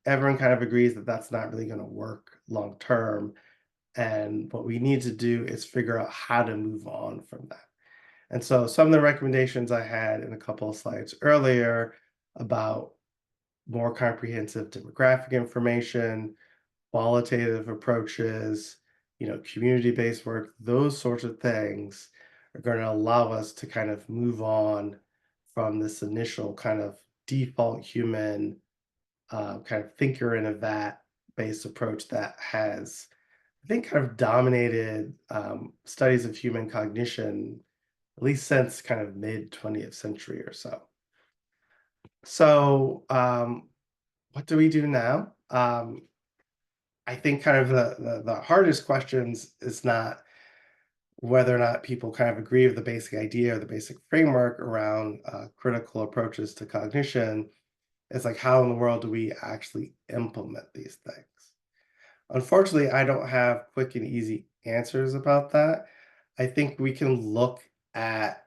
everyone kind of agrees that that's not really going to work long term. And what we need to do is figure out how to move on from that. And so some of the recommendations I had in a couple of slides earlier about more comprehensive demographic information, qualitative approaches, community-based work, those sorts of things are going to allow us to kind of move on from this initial kind of default human kind of thinker in a vat based approach that has, I think, kind of dominated studies of human cognition, at least since kind of mid 20th century or so. So what do we do now? I think kind of the hardest questions is not whether or not people kind of agree with the basic idea or the basic framework around critical approaches to cognition. It's like, how in the world do we actually implement these things? Unfortunately, I don't have quick and easy answers about that. I think we can look at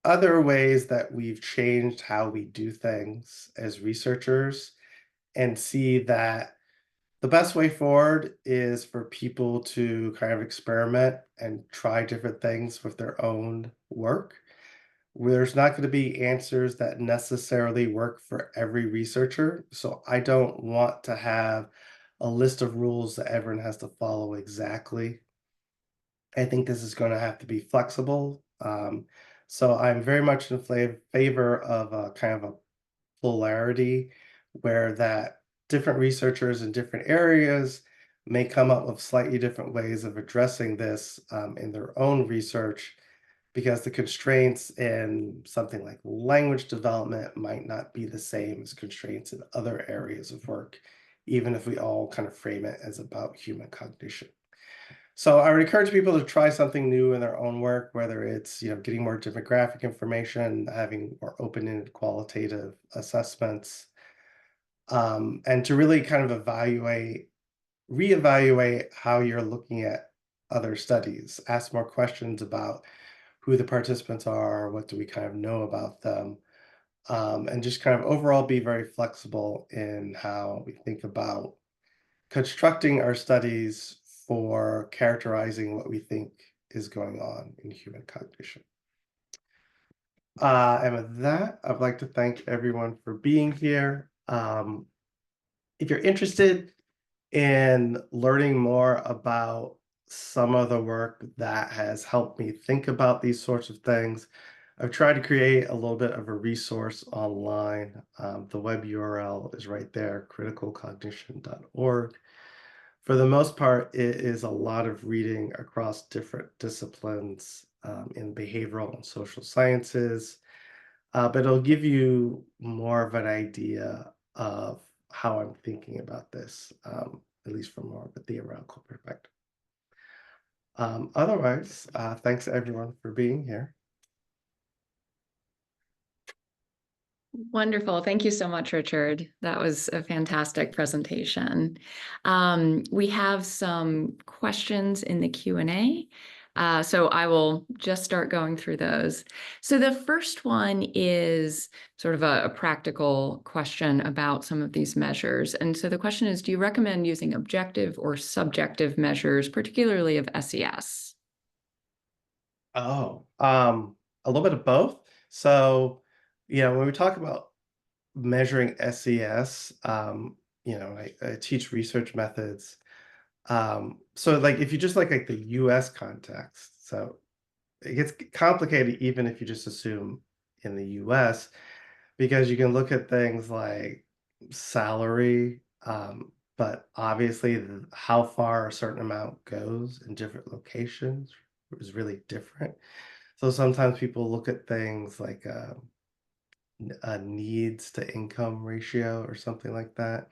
other ways that we've changed how we do things as researchers and see that the best way forward is for people to kind of experiment and try different things with their own work. There's not going to be answers that necessarily work for every researcher. So I don't want to have a list of rules that everyone has to follow exactly. I think this is going to have to be flexible. So I'm very much in favor of a kind of a polarity where that different researchers in different areas may come up with slightly different ways of addressing this in their own research because the constraints in something like language development might not be the same as constraints in other areas of work, even if we all kind of frame it as about human cognition. So I would encourage people to try something new in their own work, whether it's getting more demographic information, having more open-ended qualitative assessments, and to really kind of reevaluate how you're looking at other studies. Ask more questions about who the participants are, what do we kind of know about them, and just kind of overall be very flexible in how we think about constructing our studies for characterizing what we think is going on in human cognition. And with that, I'd like to thank everyone for being here. If you're interested in learning more about some of the work that has helped me think about these sorts of things, I've tried to create a little bit of a resource online. The web URL is right there, criticalcognition.org. For the most part, it is a lot of reading across different disciplines in behavioral and social sciences, but it'll give you more of an idea of how I'm thinking about this, at least from more of a theoretical perspective. Otherwise, thanks everyone for being here. Wonderful. Thank you so much, Richard. That was a fantastic presentation. We have some questions in the Q&A. So I will just start going through those. So the first one is sort of a practical question about some of these measures. And so the question is, do you recommend using objective or subjective measures, particularly of SES? Oh, a little bit of both. So, when we talk about measuring SES, I teach research methods. So like if you just like the US context, so it gets complicated even if you just assume in the US, because you can look at things like salary, but obviously how far a certain amount goes in different locations is really different. So sometimes people look at things like a needs to income ratio or something like that.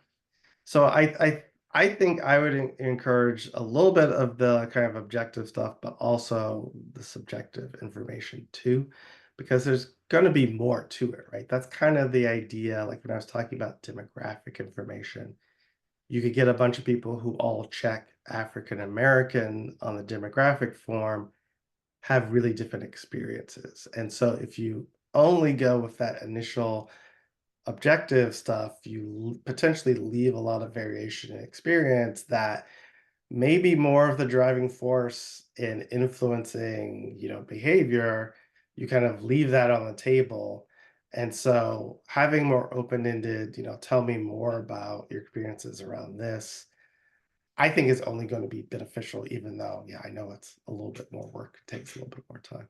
So I think I would encourage a little bit of the kind of objective stuff, but also the subjective information too, because there's going to be more to it, right? That's kind of the idea. Like when I was talking about demographic information, you could get a bunch of people who all check African American on the demographic form, have really different experiences. And so if you only go with that initial objective stuff, you potentially leave a lot of variation in experience that may be more of the driving force in influencing, behavior. You kind of leave that on the table. And so having more open-ended, tell me more about your experiences around this, I think is only going to be beneficial, even though, yeah, I know it's a little bit more work, it takes a little bit more time.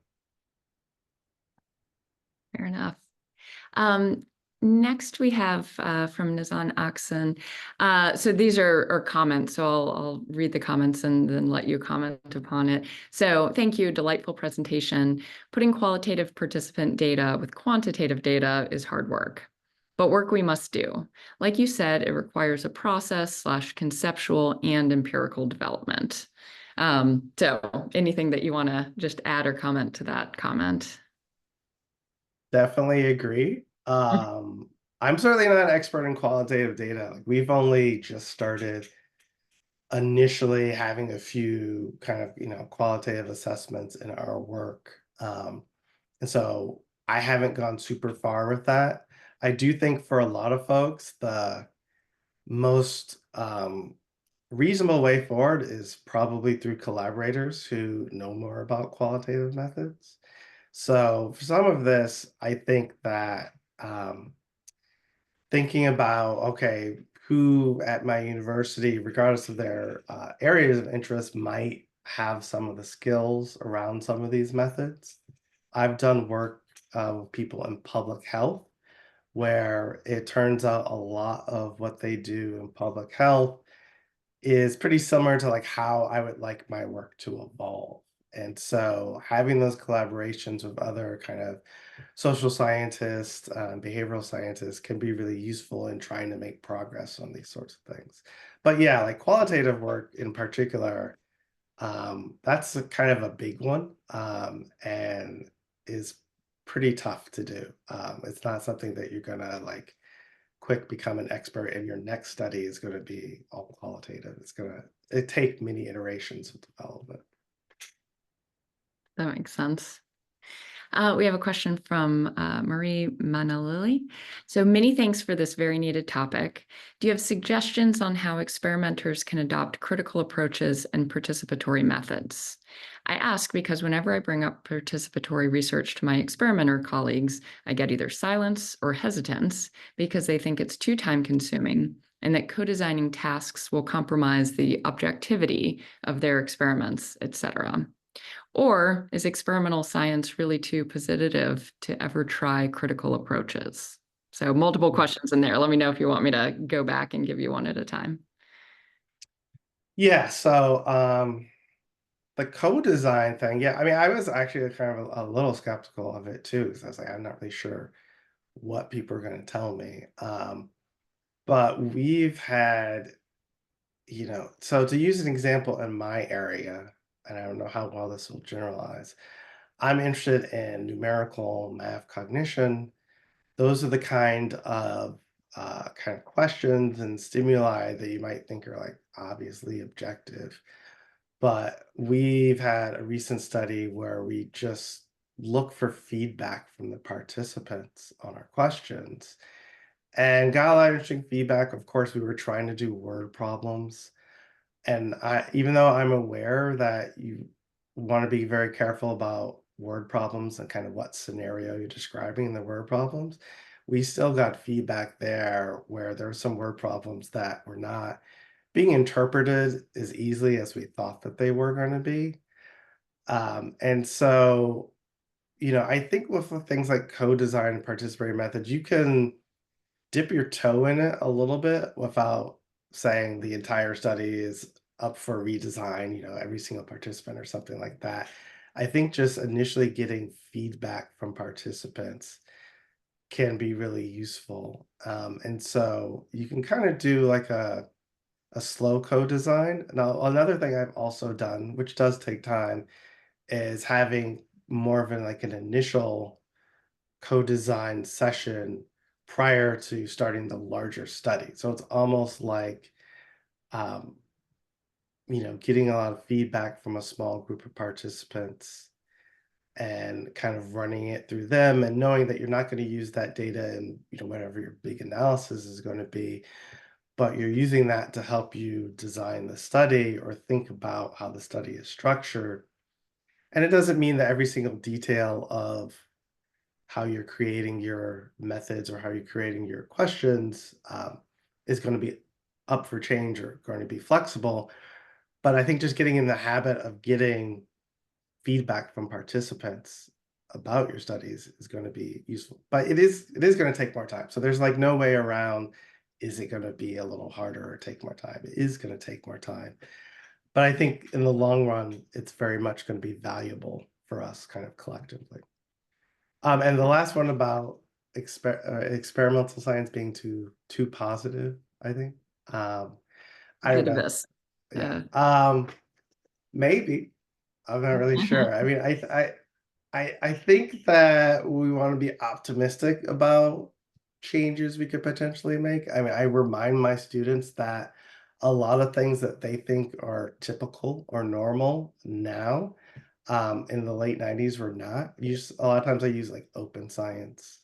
Fair enough. Next, we have from Nizan Aksan. So these are comments, so I'll read the comments and then let you comment upon it. So thank you, delightful presentation. Putting qualitative participant data with quantitative data is hard work, but work we must do. Like you said, it requires a process / conceptual and empirical development. So anything that you want to just add or comment to that comment? Definitely agree. I'm certainly not an expert in qualitative data. Like, we've only just started initially having a few kind of, qualitative assessments in our work. And so I haven't gone super far with that. I do think for a lot of folks, the most reasonable way forward is probably through collaborators who know more about qualitative methods. So for some of this, I think that thinking about, okay, who at my university, regardless of their areas of interest, might have some of the skills around some of these methods. I've done work with people in public health, where it turns out a lot of what they do in public health is pretty similar to like how I would like my work to evolve. And so having those collaborations with other kind of social scientists, behavioral scientists can be really useful in trying to make progress on these sorts of things. But yeah, like qualitative work in particular, that's a kind of a big one, and is pretty tough to do. It's not something that you're gonna like quick become an expert, and your next study is going to be all qualitative. It take many iterations of development. That makes sense. We have a question from Marie Manalili. So many thanks for this very needed topic. Do you have suggestions on how experimenters can adopt critical approaches and participatory methods? I ask because whenever I bring up participatory research to my experimenter colleagues, I get either silence or hesitance because they think it's too time-consuming and that co-designing tasks will compromise the objectivity of their experiments, etc. Or is experimental science really too positive to ever try critical approaches? So multiple questions in there. Let me know if you want me to go back and give you one at a time. Yeah, so the co-design thing, yeah, I mean, I was actually kind of a little skeptical of it too, because I was like, I'm not really sure what people are going to tell me. But we've had, so to use an example in my area, and I don't know how well this will generalize, I'm interested in numerical math cognition. Those are the kind of questions and stimuli that you might think are like obviously objective. But we've had a recent study where we just look for feedback from the participants on our questions and got a lot of interesting feedback. Of course, we were trying to do word problems. And even though I'm aware that you want to be very careful about word problems and kind of what scenario you're describing in the word problems, we still got feedback there where there were some word problems that were not being interpreted as easily as we thought that they were going to be. And so, I think with things like co-design and participatory methods, you can dip your toe in it a little bit without saying the entire study is up for redesign, every single participant or something like that. I think just initially getting feedback from participants can be really useful. And so you can kind of do like a slow co-design. Now, another thing I've also done, which does take time, is having more of an initial co-design session prior to starting the larger study. So it's almost like, um, getting a lot of feedback from a small group of participants and kind of running it through them and knowing that you're not going to use that data in, whatever your big analysis is going to be, but you're using that to help you design the study or think about how the study is structured. And it doesn't mean that every single detail of how you're creating your methods or how you're creating your questions is going to be up for change or going to be flexible. But I think just getting in the habit of getting feedback from participants about your studies is going to be useful. But it is going to take more time. So there's like no way around, is it going to be a little harder or take more time? It is going to take more time. But I think in the long run, it's very much going to be valuable for us kind of collectively. And the last one about experimental science being too positive, I think. I don't know. Positivist. Yeah. Maybe. I'm not really sure. I mean, I think that we want to be optimistic about changes we could potentially make. I mean, I remind my students that a lot of things that they think are typical or normal now, in the late 90s were not. A lot of times I use like open science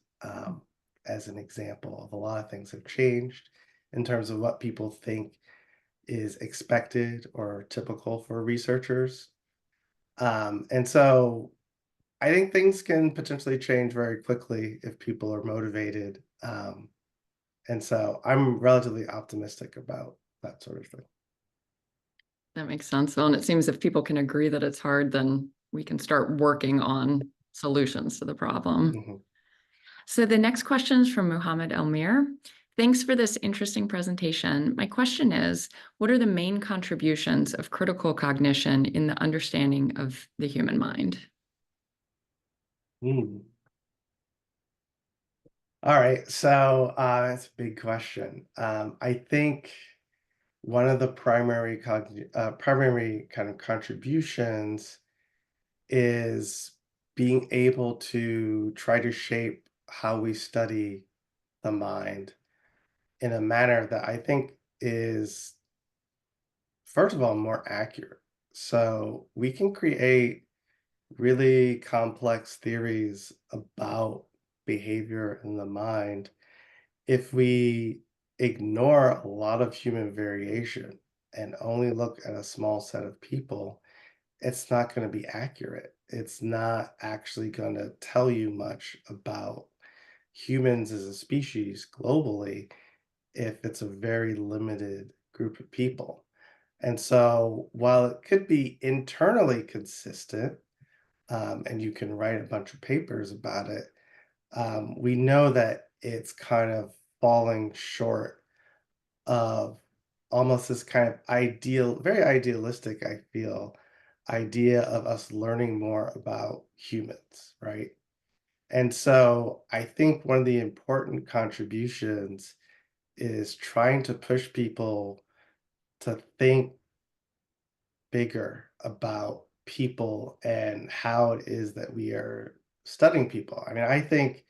as an example of a lot of things have changed in terms of what people think is expected or typical for researchers. And so I think things can potentially change very quickly if people are motivated. And so I'm relatively optimistic about that sort of thing. That makes sense. Well, and it seems if people can agree that it's hard, then we can start working on solutions to the problem. Mhm. So the next question is from Muhammad Elmir. Thanks for this interesting presentation. My question is, what are the main contributions of critical cognition in the understanding of the human mind? Mm. All right, so that's a big question. I think one of the primary kind of contributions is being able to try to shape how we study the mind in a manner that I think is, first of all, more accurate. So we can create really complex theories about behavior in the mind if we ignore a lot of human variation and only look at a small set of people. It's not going to be accurate. It's not actually going to tell you much about humans as a species globally if it's a very limited group of people. And so while it could be internally consistent, and you can write a bunch of papers about it, we know that it's kind of falling short of almost this kind of ideal, very idealistic, I feel, idea of us learning more about humans, right? And so I think one of the important contributions is trying to push people to think bigger about people and how it is that we are studying people. I mean, I think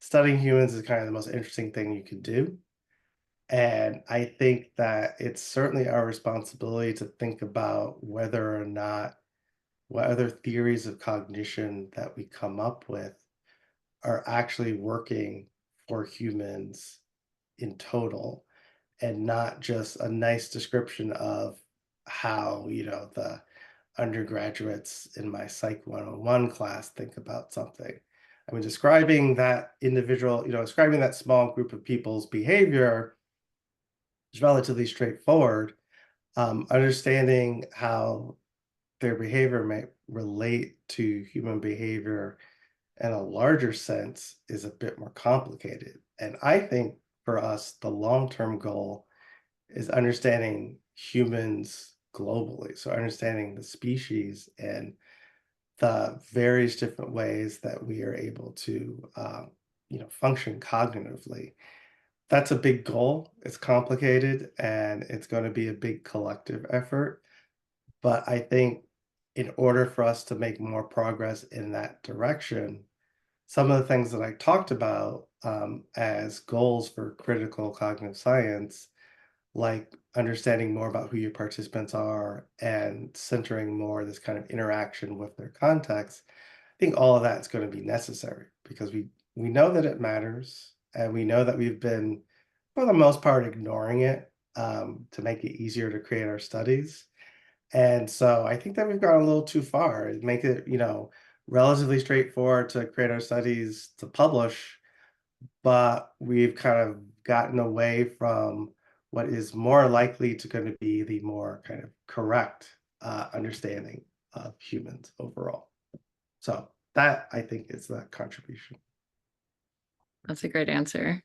studying humans is kind of the most interesting thing you can do. And I think that it's certainly our responsibility to think about whether or not what other theories of cognition that we come up with are actually working for humans in total and not just a nice description of how, the undergraduates in my Psych 101 class think about something. I mean, describing that individual, describing that small group of people's behavior is relatively straightforward. Understanding how their behavior may relate to human behavior in a larger sense is a bit more complicated. And I think for us, the long-term goal is understanding humans globally. So understanding the species and the various different ways that we are able to, function cognitively. That's a big goal. It's complicated and it's going to be a big collective effort. But I think in order for us to make more progress in that direction, some of the things that I talked about as goals for critical cognitive science, like understanding more about who your participants are and centering more this kind of interaction with their context, I think all of that is going to be necessary because we know that it matters and we know that we've been, for the most part, ignoring it to make it easier to create our studies. And so I think that we've gone a little too far. Make it, relatively straightforward to create our studies to publish, but we've kind of gotten away from what is more likely to going to be the more kind of correct understanding of humans overall. So that I think is the contribution. That's a great answer.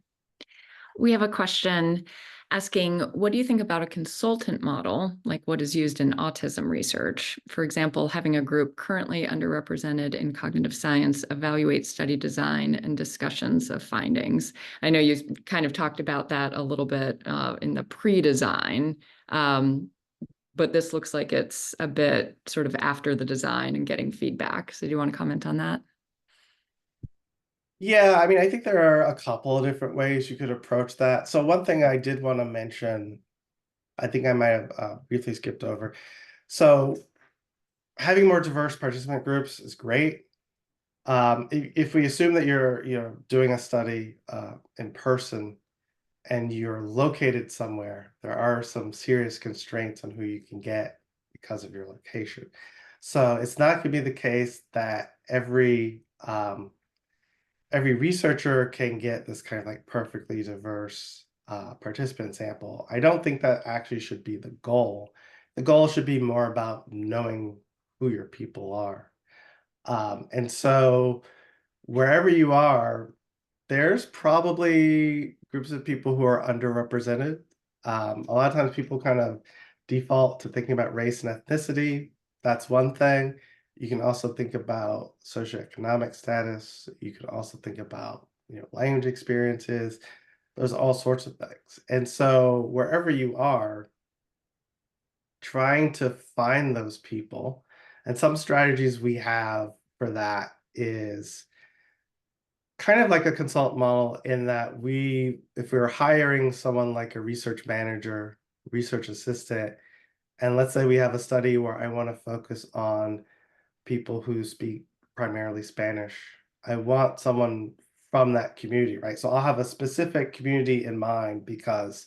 We have a question asking, what do you think about a consultant model, like what is used in autism research? For example, having a group currently underrepresented in cognitive science evaluate study design and discussions of findings. I know you kind of talked about that a little bit in the pre-design, but this looks like it's a bit sort of after the design and getting feedback. So do you want to comment on that? Yeah, I mean, I think there are a couple of different ways you could approach that. So one thing I did want to mention, I think I might have briefly skipped over. So having more diverse participant groups is great. If we assume that you're doing a study in person and you're located somewhere, there are some serious constraints on who you can get because of your location. So it's not going to be the case that every researcher can get this kind of like perfectly diverse participant sample. I don't think that actually should be the goal. The goal should be more about knowing who your people are. And so wherever you are, there's probably groups of people who are underrepresented. A lot of times people kind of default to thinking about race and ethnicity. That's one thing. You can also think about socioeconomic status. You can also think about, language experiences. There's all sorts of things. And so wherever you are, trying to find those people, and some strategies we have for that is kind of like a consultant model in that if we were hiring someone like a research manager, research assistant, and let's say we have a study where I want to focus on people who speak primarily Spanish. I want someone from that community, right? So I'll have a specific community in mind because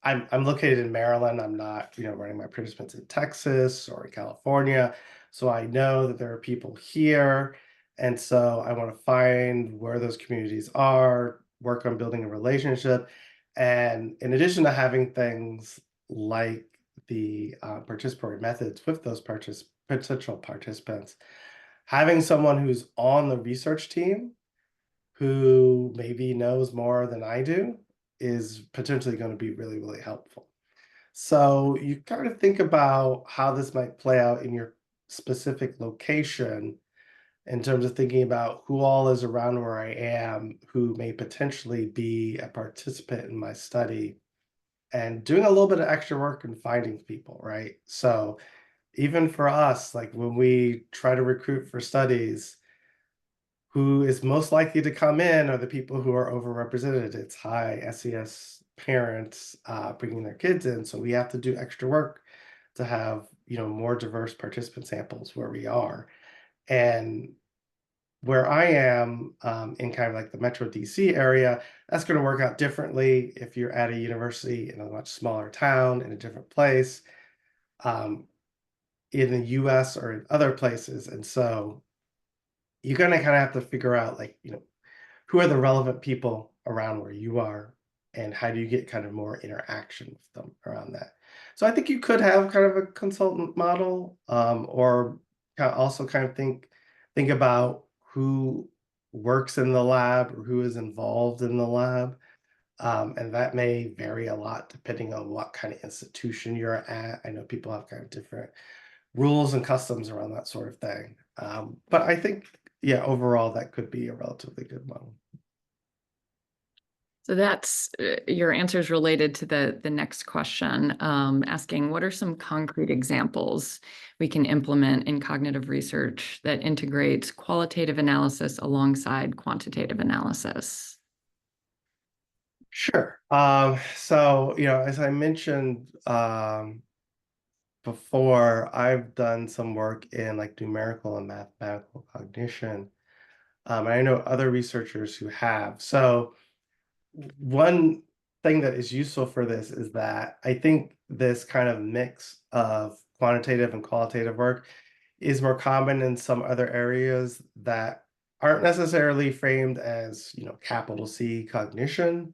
I'm located in Maryland. I'm not, running my participants in Texas or in California. So I know that there are people here. And so I want to find where those communities are, work on building a relationship. And in addition to having things like the participatory methods with those potential participants, having someone who's on the research team who maybe knows more than I do is potentially going to be really, really helpful. So you kind of think about how this might play out in your specific location in terms of thinking about who all is around where I am, who may potentially be a participant in my study, and doing a little bit of extra work and finding people, right? So even for us, like when we try to recruit for studies, who is most likely to come in are the people who are overrepresented. It's high SES parents bringing their kids in. So we have to do extra work to have, more diverse participant samples where we are. And where I am in kind of like the Metro DC area, that's going to work out differently if you're at a university in a much smaller town in a different place in the US or in other places. And so you're going to kind of have to figure out like, who are the relevant people around where you are and how do you get kind of more interaction with them around that. So I think you could have kind of a consultant model or also kind of think about who works in the lab or who is involved in the lab. And that may vary a lot depending on what kind of institution you're at. I know people have kind of different rules and customs around that sort of thing. But I think, yeah, overall, that could be a relatively good model. So that's your answers related to the next question, asking what are some concrete examples we can implement in cognitive research that integrates qualitative analysis alongside quantitative analysis? Sure. So, as I mentioned before, I've done some work in like numerical and mathematical cognition. And I know other researchers who have. So one thing that is useful for this is that I think this kind of mix of quantitative and qualitative work is more common in some other areas that aren't necessarily framed as, capital C cognition,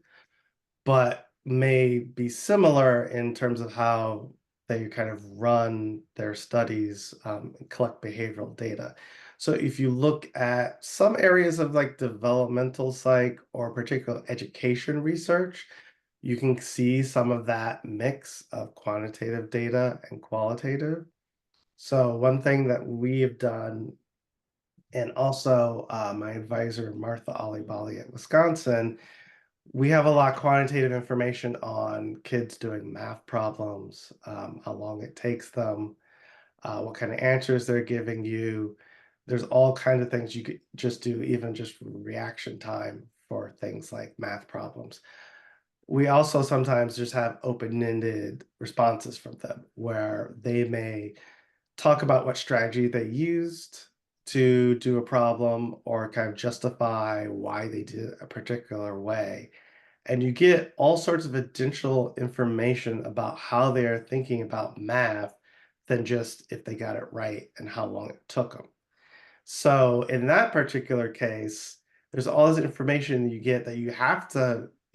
but may be similar in terms of how they kind of run their studies and collect behavioral data. So if you look at some areas of like developmental psych or particular education research, you can see some of that mix of quantitative data and qualitative. So one thing that we have done, and also my advisor, Martha Olibali at Wisconsin, We have a lot of quantitative information on kids doing math problems, how long it takes them, what kind of answers they're giving you. There's all kinds of things you could just do, even just reaction time for things like math problems. We also sometimes just have open-ended responses from them where they may talk about what strategy they used to do a problem or kind of justify why they did it a particular way. And you get all sorts of additional information about how they are thinking about math than just if they got it right and how long it took them. So in that particular case, there's all this information you get that you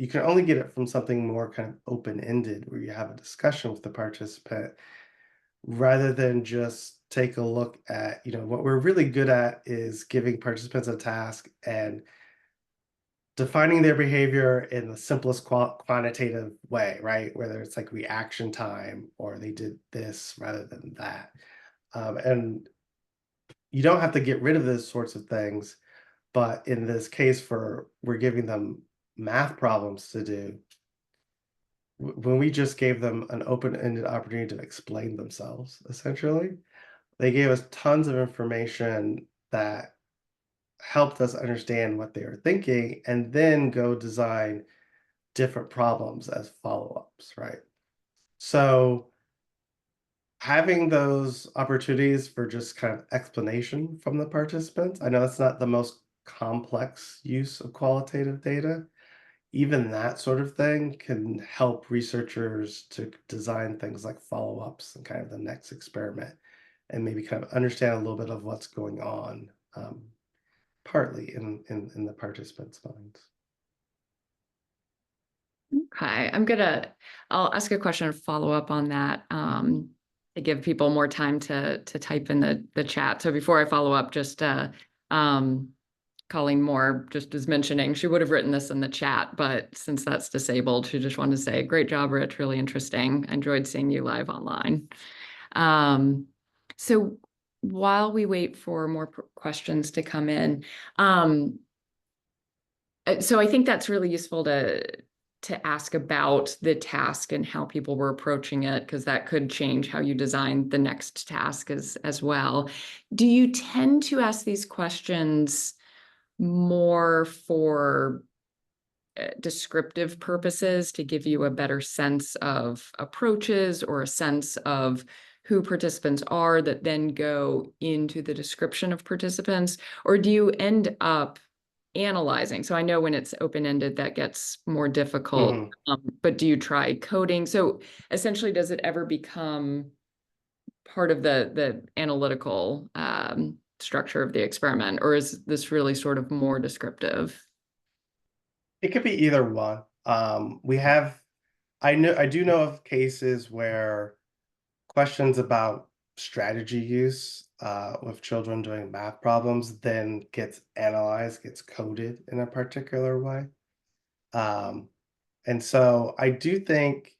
can only get it from something more kind of open-ended where you have a discussion with the participant rather than just take a look at, what we're really good at is giving participants a task and defining their behavior in the simplest quantitative way, right? Whether it's like reaction time or they did this rather than that. And you don't have to get rid of those sorts of things, but in this case, we're giving them math problems to do. When we just gave them an open-ended opportunity to explain themselves, essentially, they gave us tons of information that helped us understand what they were thinking and then go design different problems as follow-ups, right? So having those opportunities for just kind of explanation from the participants, I know it's not the most complex use of qualitative data. Even that sort of thing can help researchers to design things like follow-ups and kind of the next experiment and maybe kind of understand a little bit of what's going on, partly in the participants' minds. Okay, I'll ask a question and follow up on that to give people more time to type in the chat. So before I follow up, just Colleen Moore just was mentioning she would have written this in the chat, but since that's disabled, she just wanted to say, great job, Rich, really interesting. I enjoyed seeing you live online. So while we wait for more questions to come in, so I think that's really useful to ask about the task and how people were approaching it, because that could change how you design the next task as well. Do you tend to ask these questions more for descriptive purposes to give you a better sense of approaches or a sense of who participants are that then go into the description of participants? Or do you end up analyzing? So I know when it's open-ended, that gets more difficult, but do you try coding? So essentially, does it ever become part of the analytical structure of the experiment, or is this really sort of more descriptive? It could be either one. I do know of cases where questions about strategy use with children doing math problems then gets analyzed, gets coded in a particular way. And so I do think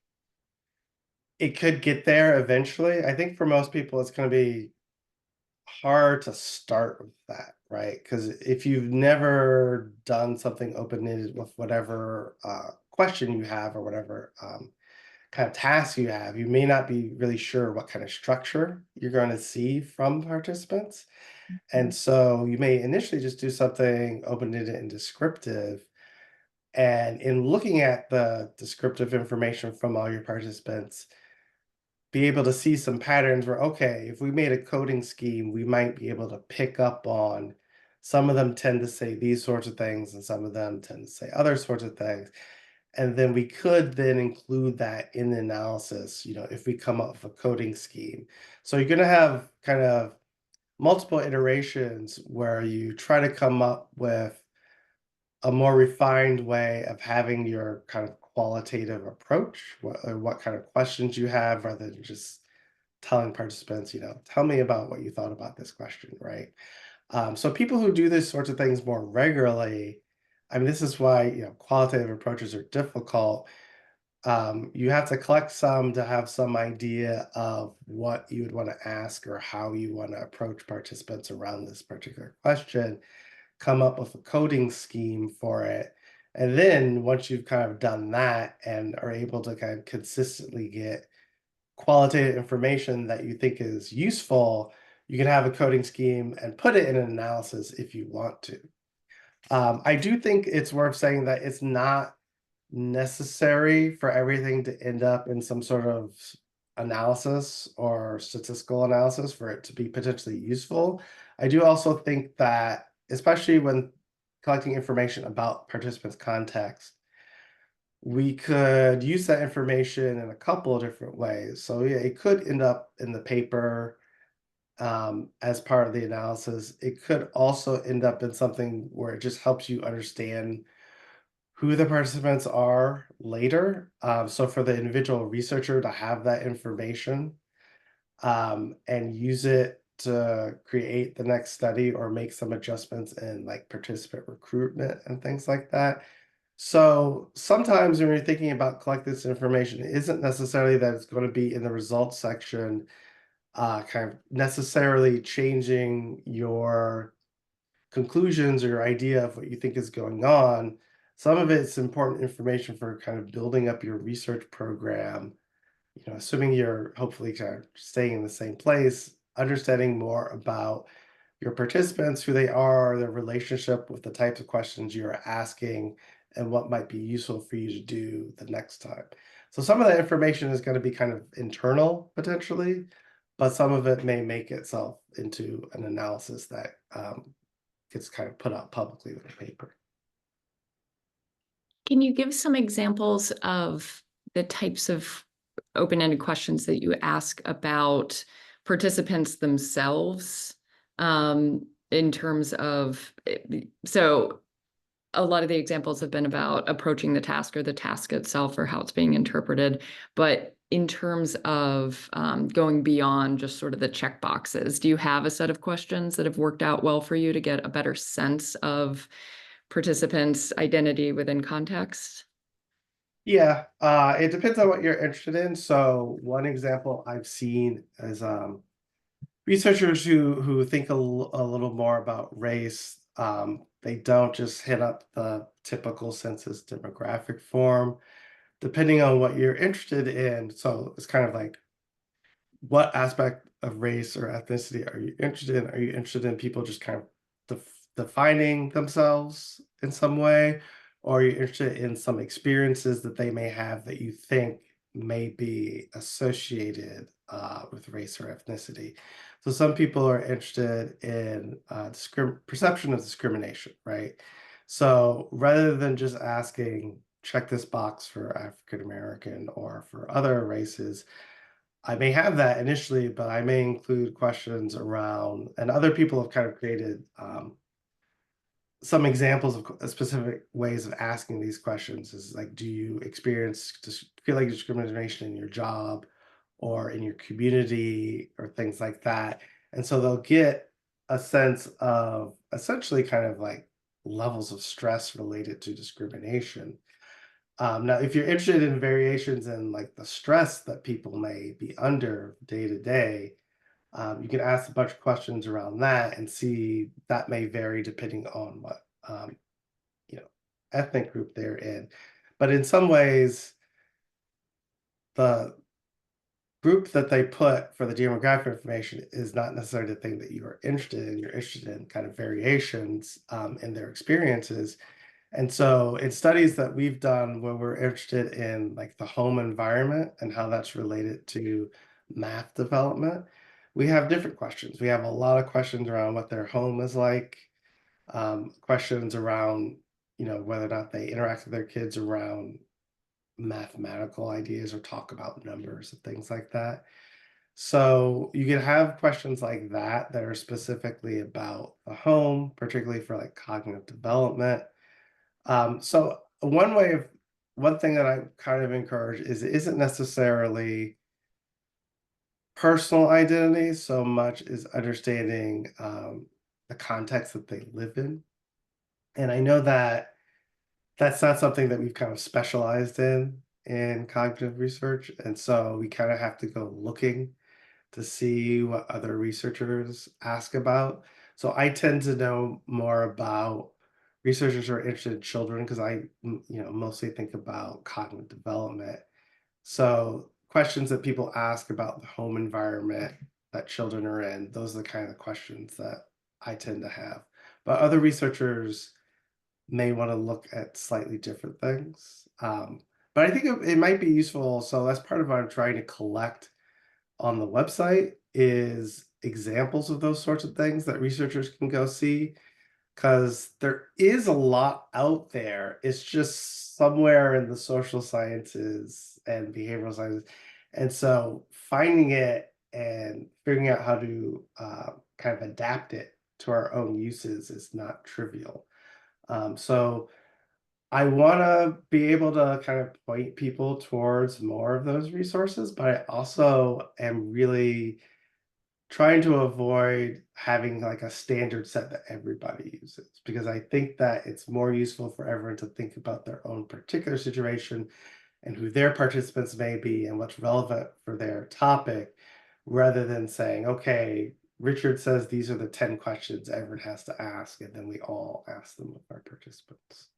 it could get there eventually. I think for most people, it's going to be hard to start with that, right? Because if you've never done something open-ended with whatever question you have or whatever kind of task you have, you may not be really sure what kind of structure you're going to see from participants. And so you may initially just do something open-ended and descriptive. And in looking at the descriptive information from all your participants, be able to see some patterns where, okay, if we made a coding scheme, we might be able to pick up on some of them tend to say these sorts of things and some of them tend to say other sorts of things. And then we could then include that in the analysis, if we come up with a coding scheme. So you're going to have kind of multiple iterations where you try to come up with a more refined way of having your kind of qualitative approach, what kind of questions you have, rather than just telling participants, tell me about what you thought about this question, right? So people who do these sorts of things more regularly, I mean, this is why, qualitative approaches are difficult. You have to collect some to have some idea of what you would want to ask or how you want to approach participants around this particular question, come up with a coding scheme for it, And then once you've kind of done that and are able to kind of consistently get qualitative information that you think is useful, you can have a coding scheme and put it in an analysis if you want to. I do think it's worth saying that it's not necessary for everything to end up in some sort of analysis or statistical analysis for it to be potentially useful. I do also think that, especially when collecting information about participants' context, we could use that information in a couple of different ways. So yeah, it could end up in the paper as part of the analysis. It could also end up in something where it just helps you understand who the participants are later. So for the individual researcher to have that information and use it to create the next study or make some adjustments in like participant recruitment and things like that. So sometimes when you're thinking about collecting this information, it isn't necessarily that it's going to be in the results section, kind of necessarily changing your conclusions or your idea of what you think is going on. Some of it's important information for kind of building up your research program, assuming you're hopefully kind of staying in the same place, understanding more about your participants, who they are, their relationship with the types of questions you're asking, and what might be useful for you to do the next time. So some of that information is going to be kind of internal potentially, but some of it may make itself into an analysis that gets kind of put out publicly with a paper. Can you give some examples of the types of open-ended questions that you ask about participants themselves, in terms of, so a lot of the examples have been about approaching the task or the task itself or how it's being interpreted, but in terms of going beyond just sort of the check boxes, do you have a set of questions that have worked out well for you to get a better sense of participants' identity within context? Yeah, it depends on what you're interested in. So one example I've seen is researchers who think a little more about race. They don't just hit up the typical census demographic form, depending on what you're interested in. So it's kind of like, what aspect of race or ethnicity are you interested in? Are you interested in people just kind of defining themselves in some way? Or are you interested in some experiences that they may have that you think may be associated with race or ethnicity? So some people are interested in perception of discrimination, right? So rather than just asking, check this box for African American or for other races, I may have that initially, but I may include questions around, and other people have kind of created some examples of specific ways of asking these questions is like, do you feel like discrimination in your job or in your community or things like that? And so they'll get a sense of essentially kind of like levels of stress related to discrimination. Now, if you're interested in variations in like the stress that people may be under day to day, you can ask a bunch of questions around that and see that may vary depending on what you know ethnic group they're in. But in some ways, the group that they put for the demographic information is not necessarily the thing that you are interested in. You're interested in kind of variations in their experiences. And so in studies that we've done where we're interested in like the home environment and how that's related to math development, we have different questions. We have a lot of questions around what their home is like, questions around, whether or not they interact with their kids around mathematical ideas or talk about numbers and things like that. So you can have questions like that that are specifically about the home, particularly for like cognitive development. So one thing that I kind of encourage is it isn't necessarily personal identity so much as understanding the context that they live in. And I know that that's not something that we've kind of specialized in cognitive research. And so we kind of have to go looking to see what other researchers ask about. So I tend to know more about researchers who are interested in children, because I mostly think about cognitive development. So questions that people ask about the home environment that children are in, those are the kind of questions that I tend to have. But other researchers may want to look at slightly different things. But I think it might be useful. So that's part of what I'm trying to collect on the website is examples of those sorts of things that researchers can go see, because there is a lot out there. It's just somewhere in the social sciences and behavioral sciences. And so finding it and figuring out how to kind of adapt it to our own uses is not trivial. So I want to be able to kind of point people towards more of those resources, but I also am really trying to avoid having like a standard set that everybody uses, because I think that it's more useful for everyone to think about their own particular situation and who their participants may be and what's relevant for their topic, rather than saying, okay, Richard says these are the 10 questions everyone has to ask, and then we all ask them with our participants.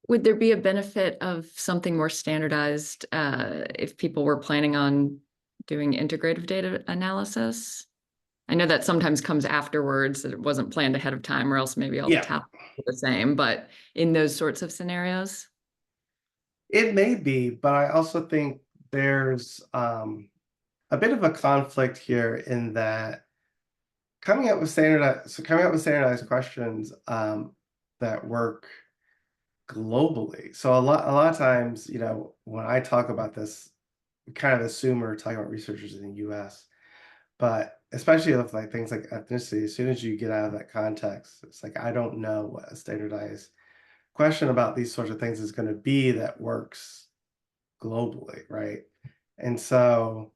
Would there be a benefit of something more standardized if people were planning on doing integrative data analysis? I know that sometimes comes afterwards, that it wasn't planned ahead of time, or else maybe all the tasks are the same, but in those sorts of scenarios? It may be, but I also think there's a bit of a conflict here in that coming up with standardized questions that work globally. So a lot of times, when I talk about this, we kind of assume we're talking about researchers in the US, but especially with like things like ethnicity, as soon as you get out of that context, it's like I don't know what a standardized question about these sorts of things is going to be that works globally, right? And so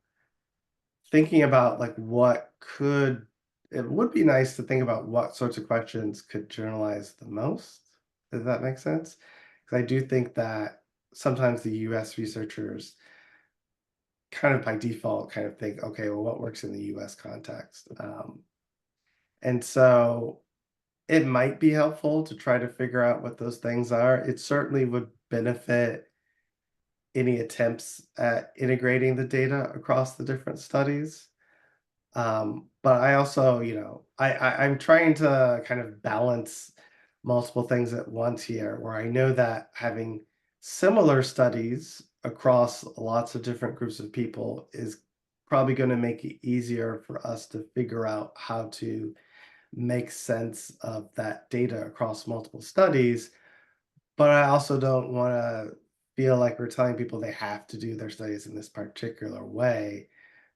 thinking about like it would be nice to think about what sorts of questions could generalize the most. Does that make sense? Because I do think that sometimes the US researchers kind of by default kind of think, okay, well, what works in the US context? And so it might be helpful to try to figure out what those things are. It certainly would benefit any attempts at integrating the data across the different studies. But I also, I'm trying to kind of balance multiple things at once here, where I know that having similar studies across lots of different groups of people is probably going to make it easier for us to figure out how to make sense of that data across multiple studies. But I also don't want to feel like we're telling people they have to do their studies in this particular way,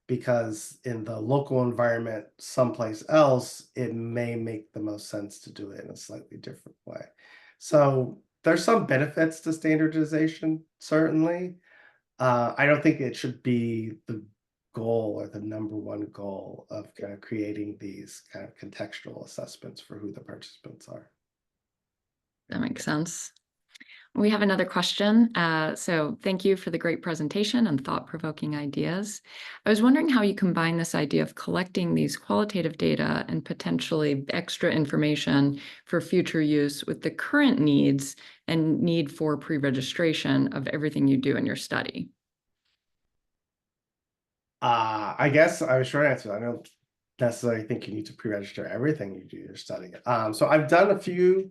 because in the local environment someplace else, it may make the most sense to do it in a slightly different way. So there's some benefits to standardization, certainly. I don't think it should be the goal or the number one goal of kind of creating these kind of contextual assessments for who the participants are. That makes sense. We have another question. So thank you for the great presentation and thought-provoking ideas. I was wondering how you combine this idea of collecting these qualitative data and potentially extra information for future use with the current needs and need for pre-registration of everything you do in your study. I guess I was short answer. I don't necessarily think you need to pre-register everything you do your study. So I've done a few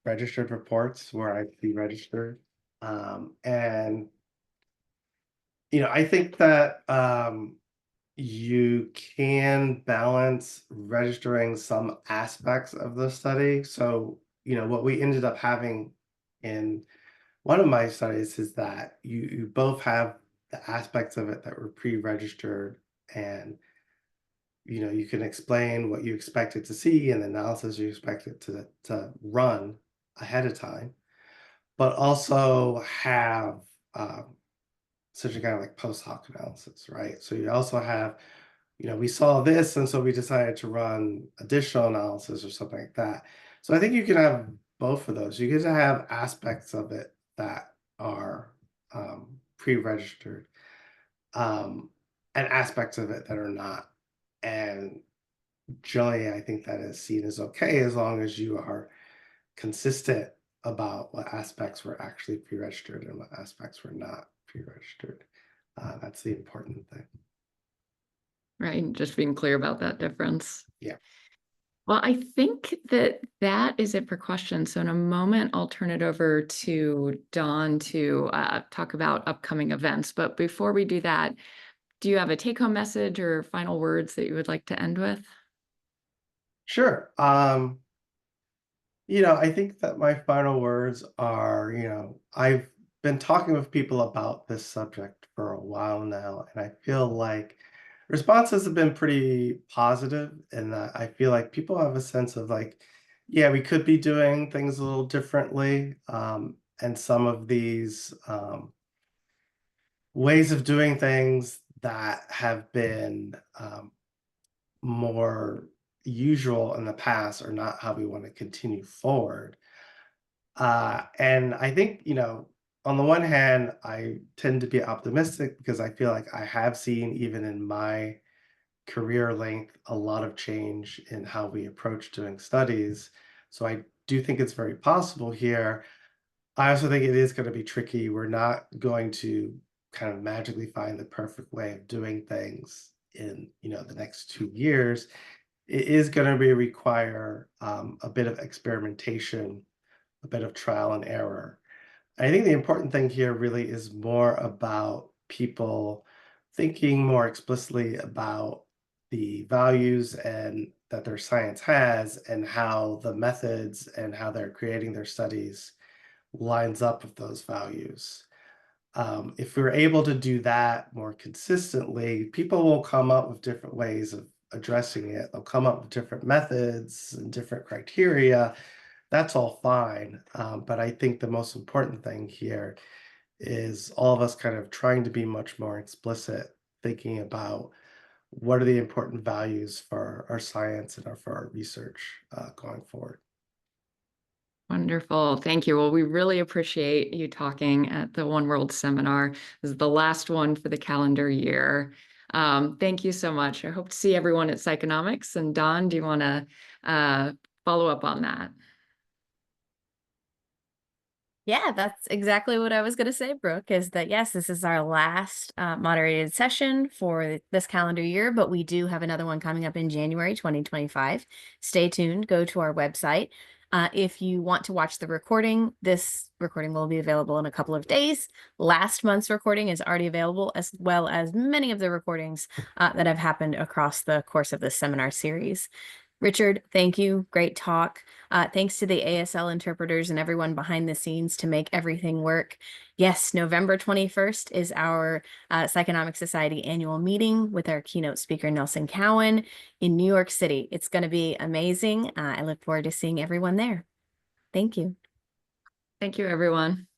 registered reports where I've pre-registered. And I think that you can balance registering some aspects of the study. So, what we ended up having in one of my studies is that you both have the aspects of it that were pre-registered, and you can explain what you expected to see and the analysis you expected to run ahead of time, but also have such a kind of like post hoc analysis, right? So you also have, we saw this, and so we decided to run additional analysis or something like that. So I think you can have both of those. You get to have aspects of it that are pre-registered, and aspects of it that are not. And generally, I think that is seen as okay as long as you are consistent about what aspects were actually pre-registered and what aspects were not pre-registered. That's the important thing. Right, just being clear about that difference. Yeah. Well, I think that is it for questions. So in a moment, I'll turn it over to Dawn to talk about upcoming events. But before we do that, do you have a take-home message or final words that you would like to end with? Sure. I think that my final words are, I've been talking with people about this subject for a while now, and I feel like responses have been pretty positive, and that I feel like people have a sense of like, yeah, we could be doing things a little differently. And some of these ways of doing things that have been more usual in the past are not how we want to continue forward. And I think, on the one hand, I tend to be optimistic because I feel like I have seen, even in my career length, a lot of change in how we approach doing studies. So I do think it's very possible here. I also think it is going to be tricky. We're not going to kind of magically find the perfect way of doing things in, the next 2 years. It is going to require a bit of experimentation, a bit of trial and error. I think the important thing here really is more about people thinking more explicitly about the values and that their science has and how the methods and how they're creating their studies lines up with those values. If we're able to do that more consistently, people will come up with different ways of addressing it. They'll come up with different methods and different criteria. That's all fine. But I think the most important thing here is all of us kind of trying to be much more explicit, thinking about what are the important values for our science and for our research going forward. Wonderful. Thank you. Well, we really appreciate you talking at the One World seminar. This is the last one for the calendar year. Thank you so much. I hope to see everyone at Psychonomics. And Dawn, do you want to follow up on that? Yeah, that's exactly what I was going to say, Brooke, is that yes, this is our last moderated session for this calendar year, but we do have another one coming up in January 2025. Stay tuned, go to our website. If you want to watch the recording, this recording will be available in a couple of days. Last month's recording is already available, as well as many of the recordings that have happened across the course of this seminar series. Richard, thank you. Great talk. Thanks to the ASL interpreters and everyone behind the scenes to make everything work. Yes, November 21st is our Psychonomic Society annual meeting with our keynote speaker, Nelson Cowan, in New York City. It's going to be amazing. I look forward to seeing everyone there. Thank you. Thank you, everyone.